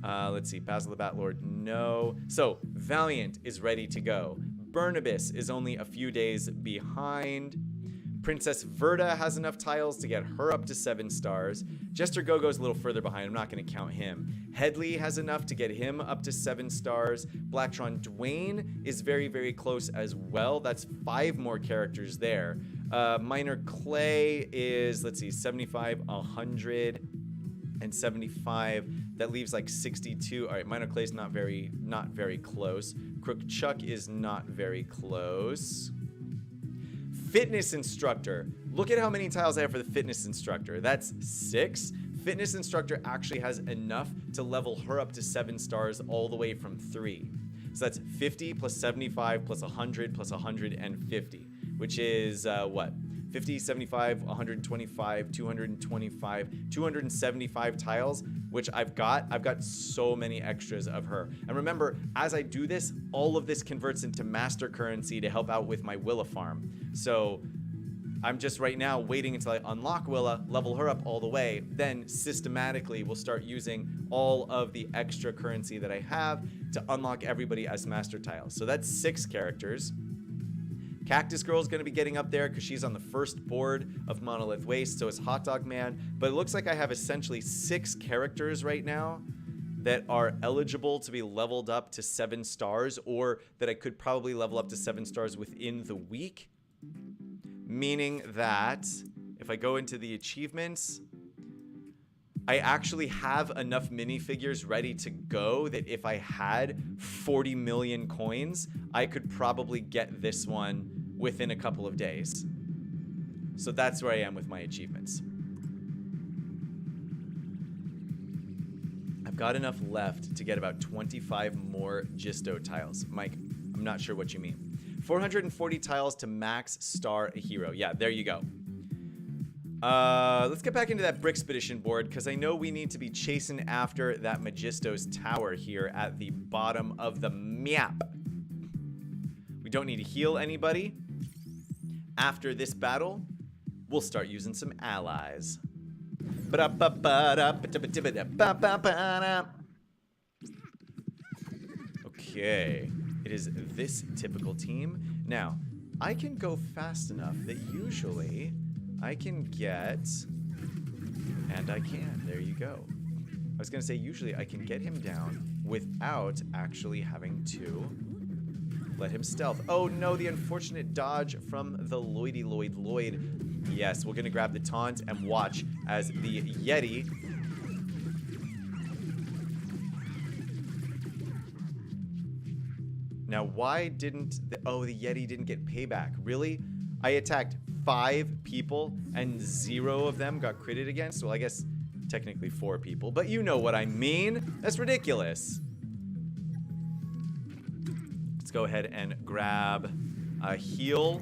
Speaker 1: Let's see. Basil the Batlord, no. So, Valiant is ready to go. Burnibus is only a few days behind. Princess Verda has enough tiles to get her up to 7 stars. Jester Gogo's a little further behind. I'm not going to count him. Headley has enough to get him up to 7 stars. Blacktron Dwayne is very, very close as well. That's 5 more characters there. Minor Clay is, let's see, 75, 175. That leaves like 62. All right, Minor Clay's not very close. Crook Chuck is not very close. Fitness instructor. Look at how many tiles I have for the fitness instructor. That's 6. Fitness instructor actually has enough to level her up to 7 stars all the way from 3. So that's 50 plus 75 plus 100 plus 150, which is what? 50, 75, 125, 225, 275 tiles, which I've got so many extras of her. And remember, as I do this, all of this converts into master currency to help out with my Willa farm. So I'm just right now waiting until I unlock Willa, level her up all the way, then systematically we'll start using all of the extra currency that I have to unlock everybody as master tiles. So that's 6 characters. Cactus Girl is going to be getting up there because she's on the first board of Monolith Waste, so is Hot Dog Man. But it looks like I have essentially 6 characters right now that are eligible to be leveled up to 7 stars, or that I could probably level up to 7 stars within the week. Meaning that if I go into the achievements, I actually have enough minifigures ready to go that if I had 40 million coins, I could probably get this one within a couple of days. So that's where I am with my achievements. I've got enough left to get about 25 more Gisto tiles. Mike, I'm not sure what you mean. 440 tiles to max star a hero. Yeah, there you go. Let's get back into that Brickspedition board, because I know we need to be chasing after that Majisto's tower here at the bottom of the map. We don't need to heal anybody. After this battle, we'll start using some allies. Okay, it is this typical team. Now, I can go fast enough that usually I can get, and I can, there you go. I was gonna say usually I can get him down without actually having to let him stealth. Oh no, the unfortunate dodge from the Lloyd. Yes, we're gonna grab the taunt and watch as the Yeti now, why didn't the Yeti didn't get payback? Really? I attacked 5 people and 0 of them got critted against? Well, I guess technically 4 people, but you know what I mean. That's ridiculous. Let's go ahead and grab a heal,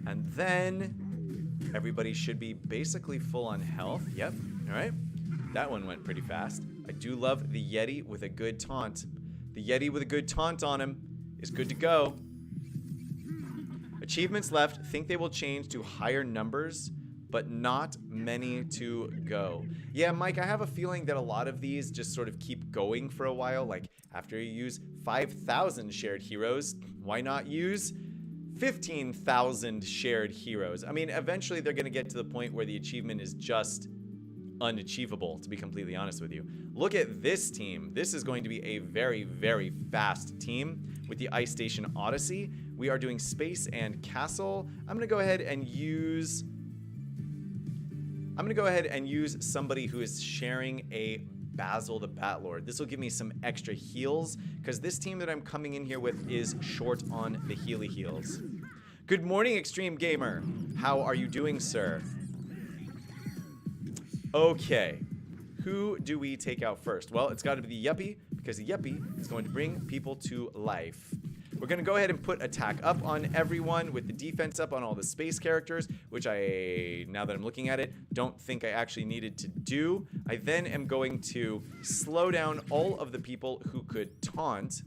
Speaker 1: and then everybody should be basically full on health. Yep, all right. That one went pretty fast. I do love the Yeti with a good taunt. The Yeti with a good taunt on him is good to go. Achievements left. Think they will change to higher numbers, but not many to go. Yeah, Mike, I have a feeling that a lot of these just sort of keep going for a while. Like, after you use 5,000 shared heroes, why not use 15,000 shared heroes? I mean, eventually they're going to get to the point where the achievement is just unachievable, to be completely honest with you. Look at this team. This is going to be a very, very fast team with the Ice Station Odyssey. We are doing space and castle. I'm going to go ahead and use somebody who is sharing a Basil the Batlord. This will give me some extra heals, because this team that I'm coming in here with is short on the healy heals. Good morning, Extreme Gamer. How are you doing, sir? Okay, who do we take out first? Well, it's got to be the Yuppie, because the Yuppie is going to bring people to life. We're going to go ahead and put attack up on everyone with the defense up on all the space characters, which I, now that I'm looking at it, don't think I actually needed to do. I then am going to slow down all of the people who could taunt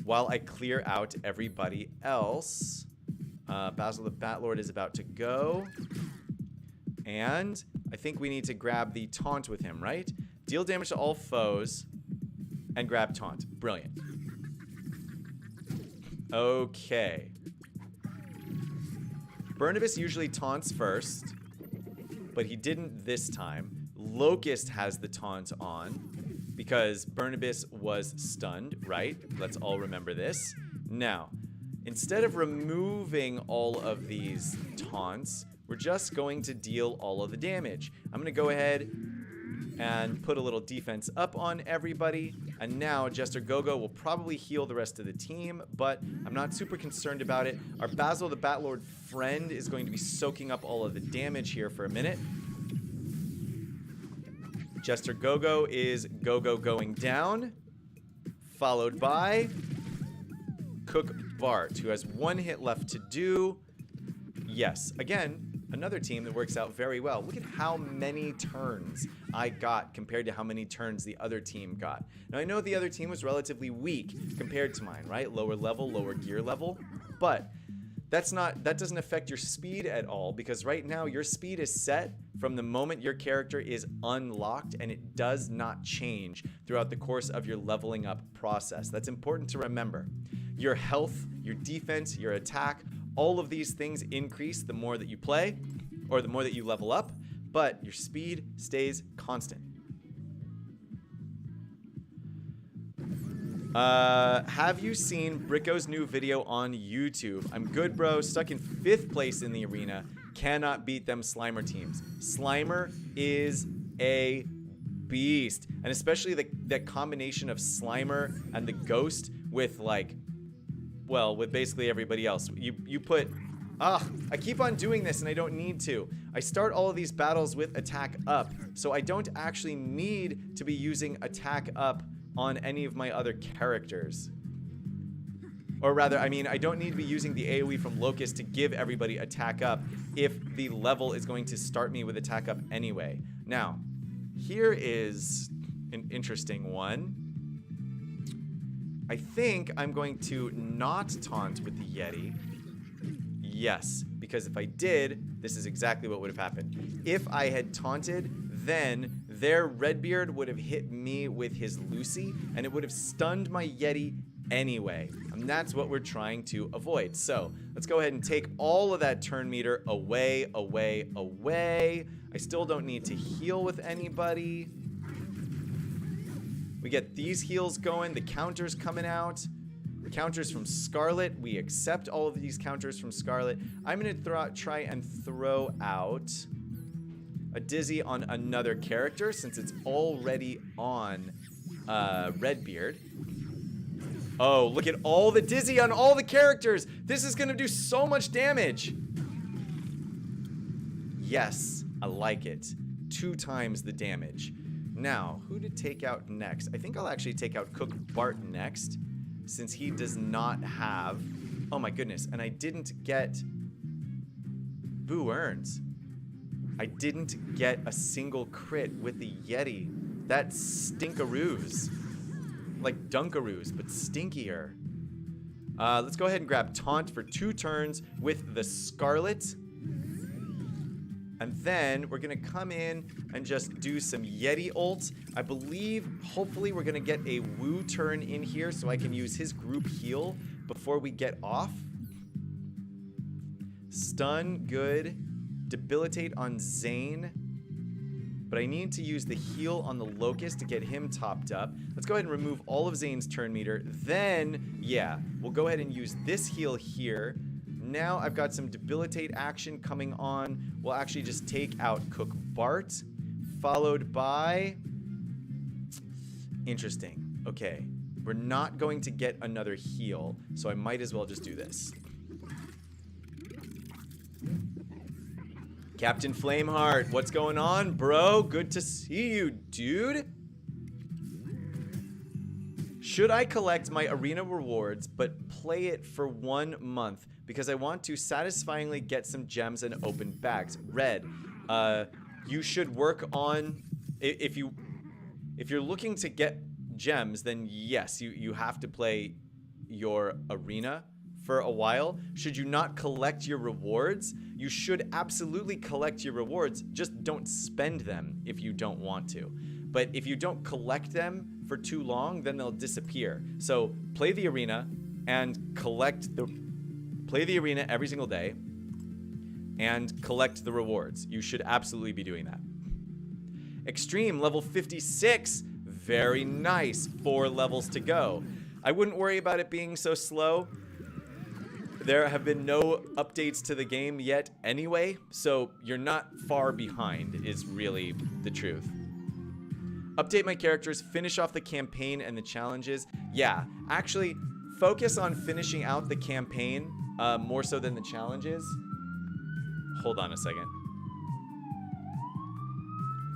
Speaker 1: while I clear out everybody else. Basil the Batlord is about to go. And I think we need to grab the taunt with him, right? Deal damage to all foes and grab taunt. Brilliant. Okay. Burnibus usually taunts first, but he didn't this time. Locust has the taunt on because Burnibus was stunned, right? Let's all remember this. Now, instead of removing all of these taunts, we're just going to deal all of the damage. I'm going to go ahead and put a little defense up on everybody. And now Jester Gogo will probably heal the rest of the team, but I'm not super concerned about it. Our Basil the Batlord friend is going to be soaking up all of the damage here for a minute. Jester Gogo is Gogo going down, followed by Cook Bart, who has 1 hit left to do. Yes, again, another team that works out very well. Look at how many turns I got compared to how many turns the other team got. Now, I know the other team was relatively weak compared to mine, right? Lower level, lower gear level. But that doesn't affect your speed at all, because right now your speed is set from the moment your character is unlocked, and it does not change throughout the course of your leveling up process. That's important to remember. Your health, your defense, your attack, all of these things increase the more that you play, or the more that you level up, but your speed stays constant. Have you seen Bricko's new video on YouTube? I'm good, bro. Stuck in 5th place in the arena. Cannot beat them Slimer teams. Slimer is a beast. And especially that combination of Slimer and the Ghost with, like, well, with basically everybody else. You put... I keep on doing this and I don't need to. I start all of these battles with attack up, so I don't actually need to be using attack up on any of my other characters. Or rather, I mean, I don't need to be using the AoE from Locust to give everybody attack up if the level is going to start me with attack up anyway. Now, here is an interesting one. I think I'm going to not taunt with the Yeti. Yes, because if I did, this is exactly what would have happened. If I had taunted, then their Redbeard would have hit me with his Lucy, and it would have stunned my Yeti anyway. And that's what we're trying to avoid. So let's go ahead and take all of that turn meter away, away, away. I still don't need to heal with anybody. We get these heals going, the counters coming out. Counters from Scarlet. We accept all of these counters from Scarlet. I'm going to try and throw out a Dizzy on another character since it's already on Redbeard. Oh, look at all the Dizzy on all the characters. This is going to do so much damage. Yes, I like it. 2 times the damage. Now, who to take out next? I think I'll actually take out Cook Bart next, since he does not have... Oh my goodness, and I didn't get... Boo Earns. I didn't get a single crit with the Yeti. That's stinkaroos. Like Dunkaroos, but stinkier. Let's go ahead and grab Taunt for 2 turns with the Scarlet. And then we're going to come in and just do some Yeti ults. I believe, hopefully, we're going to get a Woo turn in here so I can use his group heal before we get off. Stun, good. Debilitate on Zane. But I need to use the heal on the Locust to get him topped up. Let's go ahead and remove all of Zane's turn meter. Then, yeah, we'll go ahead and use this heal here. Now I've got some debilitate action coming on. We'll actually just take out Cook Bart, followed by... Interesting. Okay. We're not going to get another heal, so I might as well just do this. Captain Flameheart, what's going on, bro? Good to see you, dude. Should I collect my arena rewards, but play it for 1 month? Because I want to satisfyingly get some gems and open bags. Red, you should work on... If you're looking to get gems, then yes, you have to play your arena for a while, should you not collect your rewards? You should absolutely collect your rewards, just don't spend them if you don't want to. But if you don't collect them for too long, then they'll disappear. So play the arena and play the arena every single day and collect the rewards. You should absolutely be doing that. Extreme, level 56. Very nice. 4 levels to go. I wouldn't worry about it being so slow. There have been no updates to the game yet anyway, so you're not far behind is really the truth. Update my characters, finish off the campaign and the challenges. Yeah, actually, focus on finishing out the campaign more so than the challenges. Hold on a second.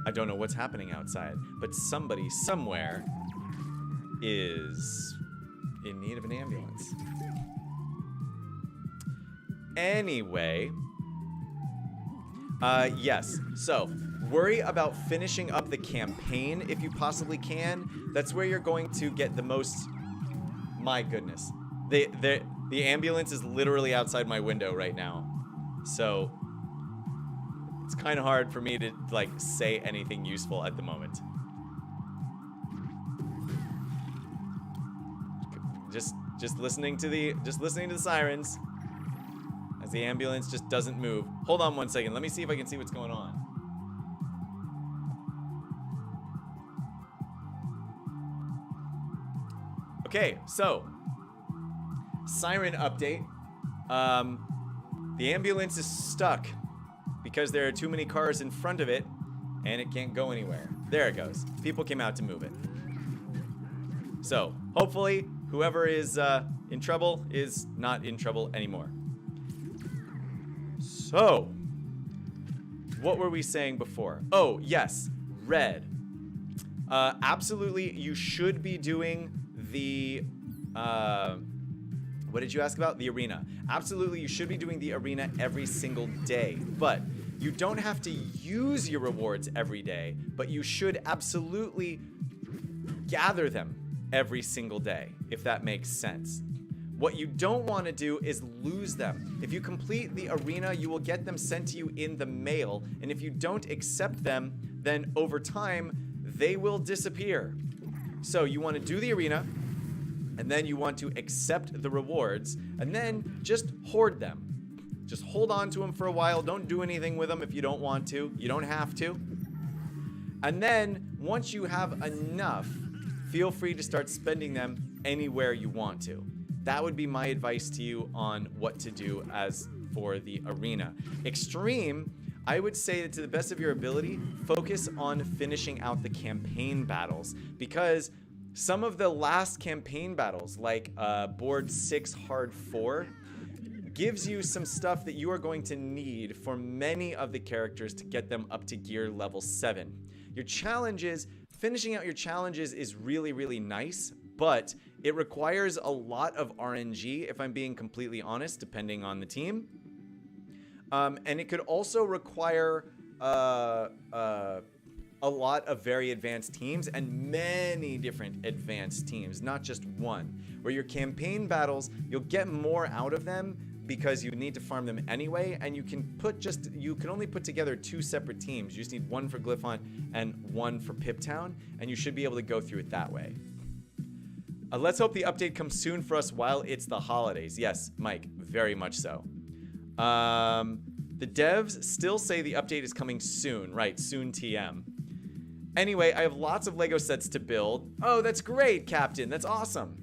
Speaker 1: I don't know what's happening outside, but somebody somewhere is in need of an ambulance. Anyway, yes, so worry about finishing up the campaign if you possibly can. That's where you're going to get the most. My goodness, the ambulance is literally outside my window right now, so it's kind of hard for me to like say anything useful at the moment. Just listening to the sirens as the ambulance just doesn't move. Hold on one second. Let me see if I can see what's going on. Okay, so siren update. The ambulance is stuck because there are too many cars in front of it and it can't go anywhere. There it goes. People came out to move it. So hopefully whoever is in trouble is not in trouble anymore. So what were we saying before? Oh, yes, red. Absolutely, you should be doing the what did you ask about? The arena. Absolutely, you should be doing the arena every single day, but you don't have to use your rewards every day, but you should absolutely gather them every single day, if that makes sense. What you don't want to do is lose them. If you complete the arena, you will get them sent to you in the mail, and if you don't accept them, then over time, they will disappear. So you want to do the arena, and then you want to accept the rewards, and then just hoard them. Just hold on to them for a while. Don't do anything with them if you don't want to. You don't have to. And then once you have enough, feel free to start spending them anywhere you want to. That would be my advice to you on what to do as for the arena. Extreme, I would say that to the best of your ability, focus on finishing out the campaign battles, because some of the last campaign battles, like board 6 hard 4, gives you some stuff that you are going to need for many of the characters to get them up to gear level 7. Your challenges, finishing out your challenges is really, really nice, but it requires a lot of RNG, if I'm being completely honest, depending on the team. And it could also require a lot of very advanced teams and many different advanced teams, not just one. Where your campaign battles, you'll get more out of them because you need to farm them anyway, and you can only put together 2 separate teams. You just need one for Glyphon and one for Piptown, and you should be able to go through it that way. Let's hope the update comes soon for us while it's the holidays. Yes, Mike, very much so. The devs still say the update is coming soon. Right, soon TM. Anyway, I have lots of Lego sets to build. Oh, that's great, Captain. That's awesome.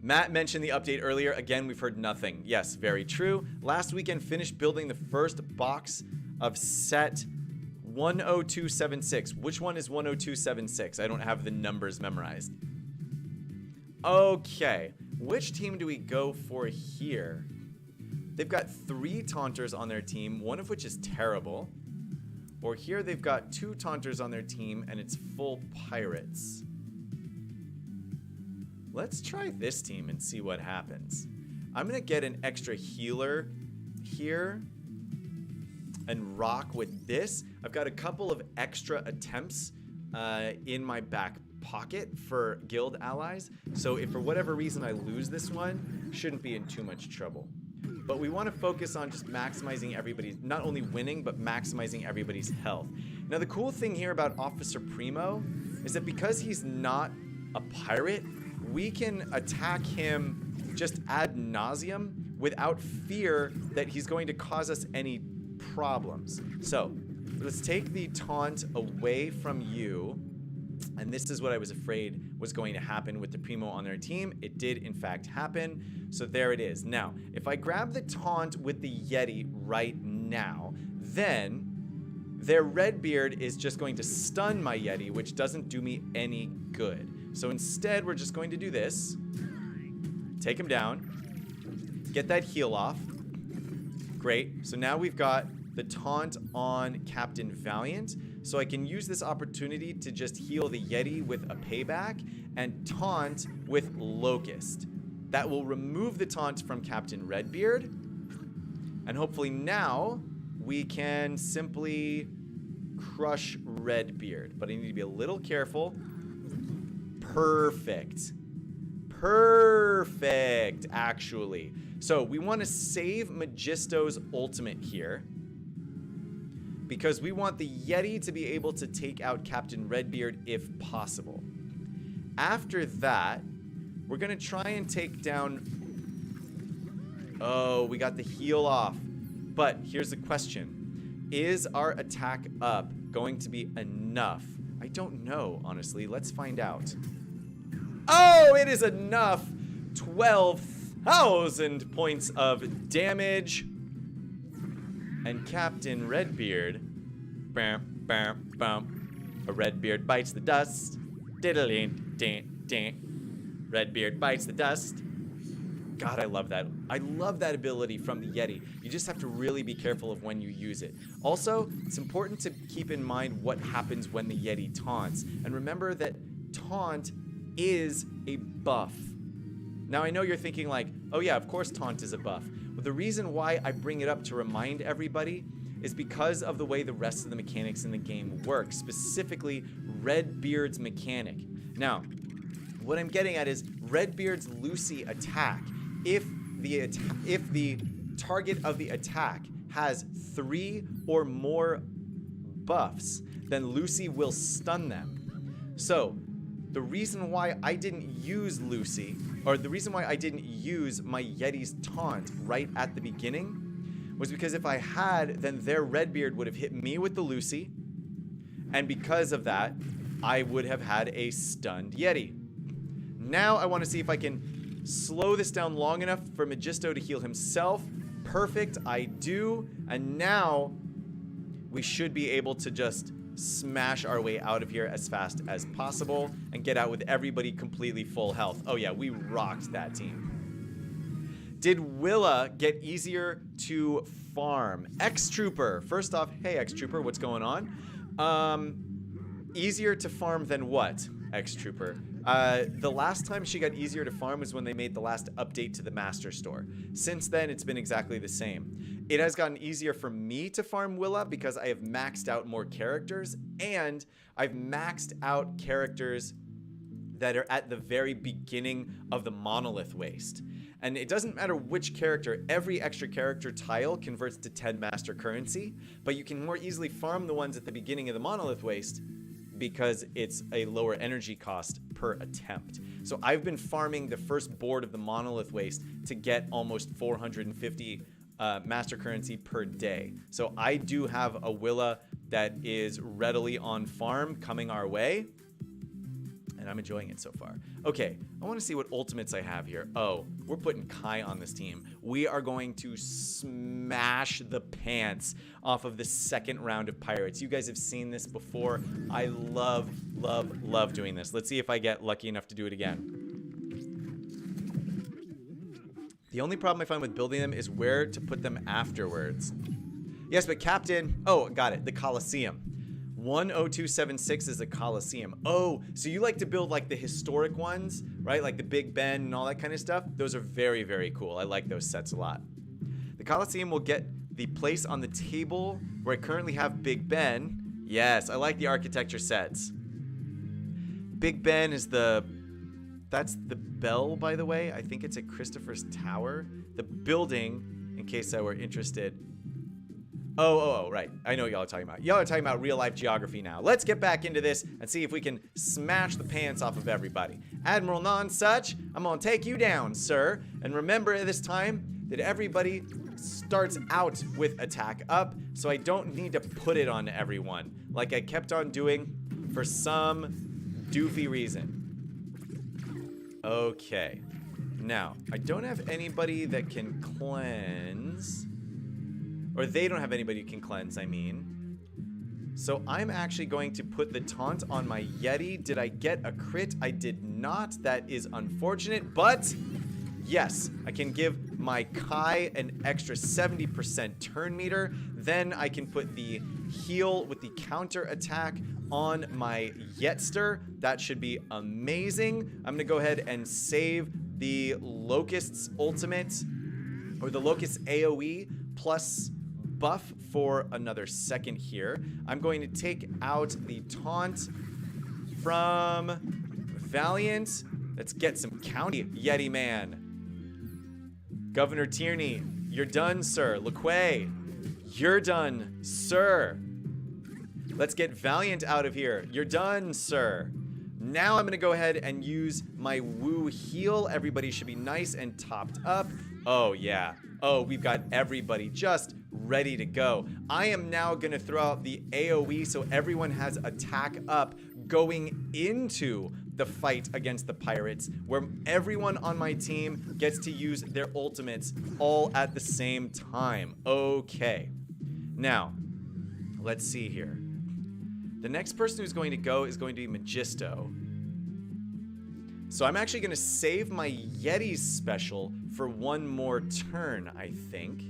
Speaker 1: Matt mentioned the update earlier. Again, we've heard nothing. Yes, very true. Last weekend, finished building the first box of set 10276. Which one is 10276? I don't have the numbers memorized. Okay, which team do we go for here? They've got 3 taunters on their team, one of which is terrible. Or here they've got 2 taunters on their team and it's full pirates. Let's try this team and see what happens. I'm gonna get an extra healer here and rock with this. I've got a couple of extra attempts in my back pocket for guild allies. So if for whatever reason I lose this one, shouldn't be in too much trouble. But we want to focus on just maximizing everybody's, not only winning, but maximizing everybody's health. Now the cool thing here about Officer Primo is that because he's not a pirate, we can attack him just ad nauseum without fear that he's going to cause us any problems. So let's take the taunt away from you. And this is what I was afraid was going to happen with the Primo on their team. It did, in fact, happen. So there it is. Now, if I grab the taunt with the Yeti right now, then their Redbeard is just going to stun my Yeti, which doesn't do me any good. So instead, we're just going to do this. Take him down. Get that heal off. Great. So now we've got the taunt on Captain Valiant. So I can use this opportunity to just heal the Yeti with a payback and taunt with Locust. That will remove the taunt from Captain Redbeard. And hopefully now we can simply crush Redbeard. But I need to be a little careful. Perfect. Perfect, actually. So we want to save Majisto's ultimate here, because we want the Yeti to be able to take out Captain Redbeard if possible. After that, we're going to try and take down... Oh, we got the heal off. But here's the question. Is our attack up going to be enough? I don't know, honestly. Let's find out. Oh, it is enough. 12,000 points of damage. And Captain Redbeard, bam, bam, bam. A Redbeard bites the dust. Diddle-ding-ding-ding. Redbeard bites the dust. God, I love that. I love that ability from the Yeti. You just have to really be careful of when you use it. Also, it's important to keep in mind what happens when the Yeti taunts. And remember that taunt is a buff. Now, I know you're thinking like, oh yeah, of course taunt is a buff. But the reason why I bring it up to remind everybody is because of the way the rest of the mechanics in the game work, specifically Redbeard's mechanic. Now, what I'm getting at is Redbeard's Lucy attack. If the target of the attack has 3 or more buffs, then Lucy will stun them. So, the reason why I didn't use Lucy, or the reason why I didn't use my Yeti's taunt right at the beginning, was because if I had, then their Redbeard would have hit me with the Lucy, and because of that, I would have had a stunned Yeti. Now I want to see if I can slow this down long enough for Majisto to heal himself. Perfect, I do. And now we should be able to just smash our way out of here as fast as possible and get out with everybody completely full health. Oh yeah, we rocked that team. Did Willa get easier to farm? X-Trooper. First off, hey X-Trooper, what's going on? Easier to farm than what, X-Trooper? The last time she got easier to farm was when they made the last update to the Master Store. Since then, it's been exactly the same. It has gotten easier for me to farm Willa because I have maxed out more characters, and I've maxed out characters that are at the very beginning of the Monolith Waste. And it doesn't matter which character, every extra character tile converts to 10 master currency, but you can more easily farm the ones at the beginning of the Monolith Waste because it's a lower energy cost per attempt. So I've been farming the first board of the Monolith Waste to get almost 450 master currency per day. So I do have a Willa that is readily on farm coming our way, and I'm enjoying it so far. Okay, I want to see what ultimates I have here. Oh, we're putting Kai on this team. We are going to smash the pants off of the second round of Pirates. You guys have seen this before. I love, love, love doing this. Let's see if I get lucky enough to do it again. The only problem I find with building them is where to put them afterwards. Yes, but Captain... Oh, got it. The Coliseum. 10276 is a Coliseum. Oh, so you like to build like the historic ones, right? Like the Big Ben and all that kind of stuff. Those are very, very cool. I like those sets a lot. The Coliseum will get the place on the table where I currently have Big Ben. Yes, I like the architecture sets. Big Ben is that's the bell, by the way. I think it's at Christopher's Tower. The building, in case I were interested. Oh, right. I know what y'all are talking about. Y'all are talking about real life geography now. Let's get back into this and see if we can smash the pants off of everybody. Admiral Nonsuch, I'm gonna take you down, sir. And remember this time that everybody starts out with attack up, so I don't need to put it on everyone like I kept on doing for some doofy reason. Okay. Now, I don't have anybody that can cleanse. Or they don't have anybody who can cleanse, I mean. So I'm actually going to put the taunt on my Yeti. Did I get a crit? I did not. That is unfortunate, but yes, I can give my Kai an extra 70% turn meter. Then I can put the heal with the counter attack on my Yetster. That should be amazing. I'm gonna go ahead and save the Locust's ultimate, or the Locust's AoE plus buff for another second here. I'm going to take out the taunt from Valiant. Let's get some county, Yeti man. Governor Tierney, you're done, sir. LeQuay, you're done, sir. Let's get Valiant out of here. You're done, sir. Now I'm gonna go ahead and use my Woo heal. Everybody should be nice and topped up. Oh yeah. Oh, we've got everybody just ready to go. I am now gonna throw out the AoE so everyone has attack up going into the fight against the pirates, where everyone on my team gets to use their ultimates all at the same time. Okay. Now, let's see here. The next person who's going to go is going to be Majisto. So I'm actually going to save my Yeti's special for one more turn, I think.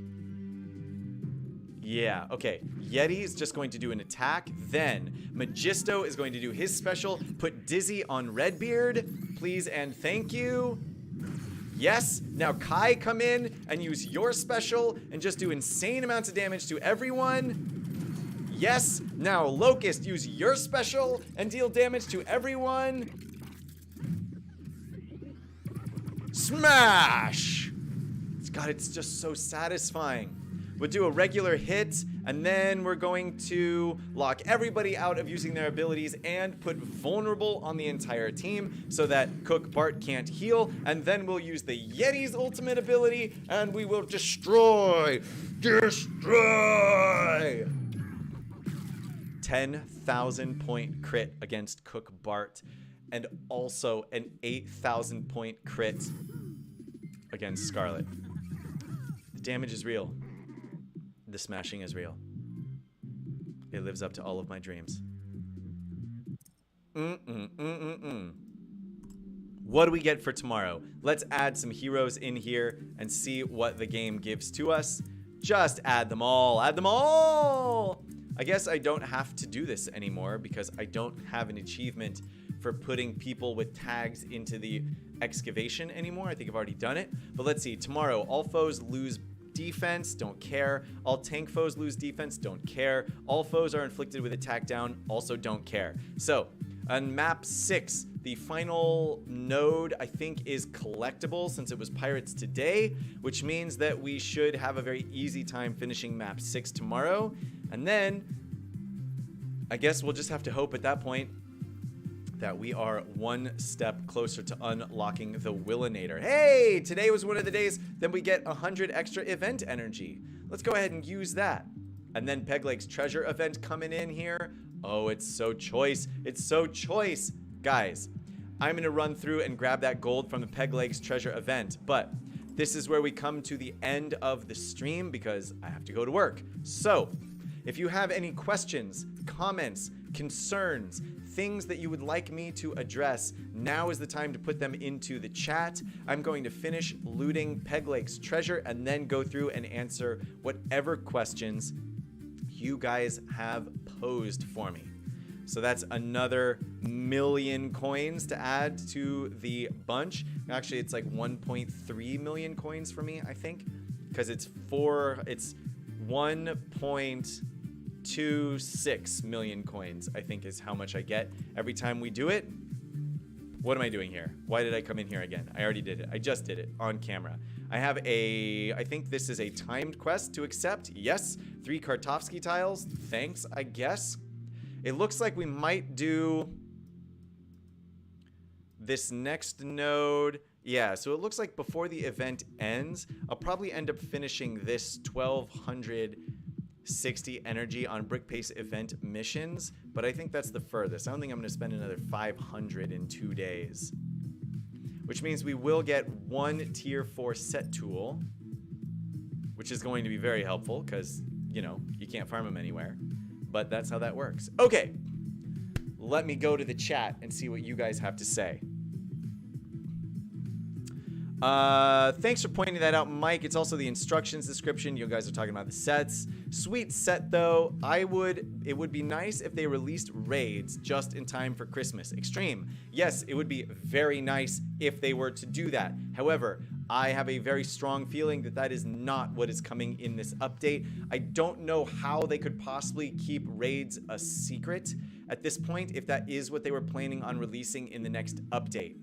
Speaker 1: Yeah, okay. Yeti is just going to do an attack. Then Majisto is going to do his special. Put Dizzy on Redbeard. Please and thank you. Yes. Now Kai, come in and use your special and just do insane amounts of damage to everyone. Yes. Now Locust, use your special and deal damage to everyone. Smash! God, it's just so satisfying. We'll do a regular hit, and then we're going to lock everybody out of using their abilities and put vulnerable on the entire team so that Cook Bart can't heal, and then we'll use the Yeti's ultimate ability, and we will destroy! 10,000 point crit against Cook Bart, and also an 8,000 point crit against Scarlet. The damage is real. The smashing is real. It lives up to all of my dreams. What do we get for tomorrow? Let's add some heroes in here and see what the game gives to us. Just add them all. Add them all! I guess I don't have to do this anymore because I don't have an achievement for putting people with tags into the excavation anymore. I think I've already done it. But let's see. Tomorrow, all foes lose defense, don't care. All tank foes lose defense, don't care. All foes are inflicted with attack down, also don't care. So, on map 6, the final node, I think, is collectible since it was Pirates today, which means that we should have a very easy time finishing map 6 tomorrow. And then, I guess we'll just have to hope at that point that we are one step closer to unlocking the Willinator. Hey, today was one of the days that we get 100 extra event energy. Let's go ahead and use that. And then Peg Leg's treasure event coming in here. Oh, it's so choice. It's so choice. Guys, I'm gonna run through and grab that gold from the Peg Leg's treasure event, but this is where we come to the end of the stream because I have to go to work. So, if you have any questions, comments, concerns, things that you would like me to address, now is the time to put them into the chat. I'm going to finish looting Peg Leg's treasure and then go through and answer whatever questions you guys have posed for me. So that's another 1,000,000 coins to add to the bunch. Actually, it's like 1.3 million coins for me, I think, because it's 1.26 million coins, I think, is how much I get every time we do it. What am I doing here? Why did I come in here again? I already did it. I just did it on camera. I have I think this is a timed quest to accept. Yes, 3 Kartovsky tiles. Thanks, I guess. It looks like we might do this next node. Yeah, so it looks like before the event ends, I'll probably end up finishing this 1260 energy on Brick Pace event missions, but I think that's the furthest. I don't think I'm going to spend another 500 in 2 days, which means we will get 1 tier 4 set tool, which is going to be very helpful because, you know, you can't farm them anywhere, but that's how that works. Okay, let me go to the chat and see what you guys have to say. Thanks for pointing that out, Mike. It's also the instructions description. You guys are talking about the sets. Sweet set, though. It would be nice if they released raids just in time for Christmas. Extreme. Yes, it would be very nice if they were to do that. However, I have a very strong feeling that that is not what is coming in this update. I don't know how they could possibly keep raids a secret at this point if that is what they were planning on releasing in the next update.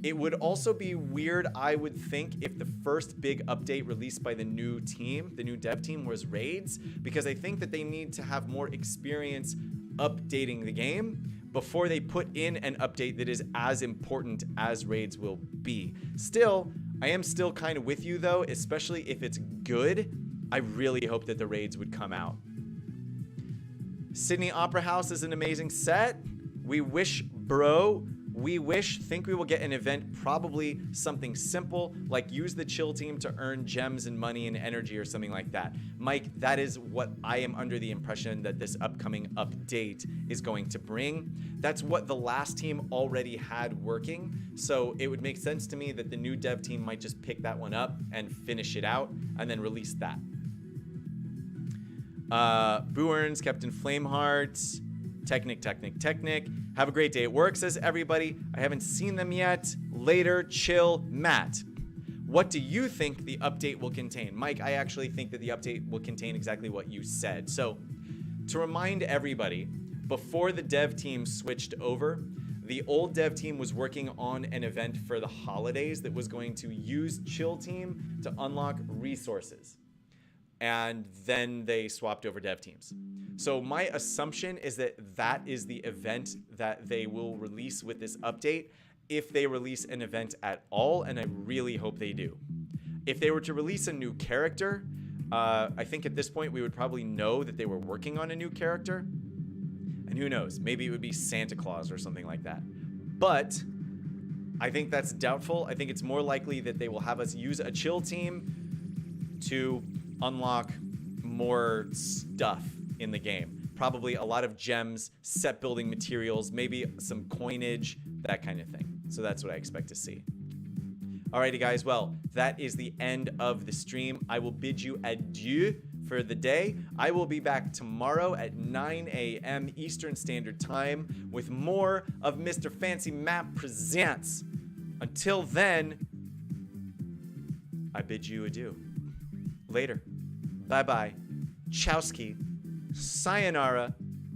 Speaker 1: It would also be weird, I would think, if the first big update released by the new team, the new dev team, was raids, because I think that they need to have more experience updating the game before they put in an update that is as important as raids will be. Still, I am still kind of with you though, especially if it's good. I really hope that the raids would come out. Sydney Opera House is an amazing set. We wish, bro. We think we will get an event, probably something simple, like use the chill team to earn gems and money and energy or something like that. Mike, that is what I am under the impression that this upcoming update is going to bring. That's what the last team already had working, so it would make sense to me that the new dev team might just pick that one up and finish it out and then release that. Booerns, Captain Flameheart, Technic. Have a great day at work, says everybody. I haven't seen them yet. Later, chill, Matt. What do you think the update will contain? Mike, I actually think that the update will contain exactly what you said. So, to remind everybody, before the dev team switched over, the old dev team was working on an event for the holidays that was going to use Chill Team to unlock resources. And then they swapped over dev teams. So my assumption is that that is the event that they will release with this update, if they release an event at all, and I really hope they do. If they were to release a new character, I think at this point we would probably know that they were working on a new character. And who knows, maybe it would be Santa Claus or something like that. But I think that's doubtful. I think it's more likely that they will have us use a chill team to unlock more stuff in the game. Probably a lot of gems, set building materials, maybe some coinage, that kind of thing. So that's what I expect to see. Alrighty guys, well, that is the end of the stream. I will bid you adieu for the day. I will be back tomorrow at 9 a.m. Eastern Standard Time with more of Mr. FancyMatt Presents. Until then, I bid you adieu. Later. Bye-bye. Chowski. Sayonara.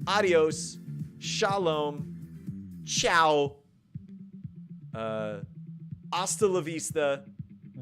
Speaker 1: Adios. Shalom. Ciao. Hasta la vista.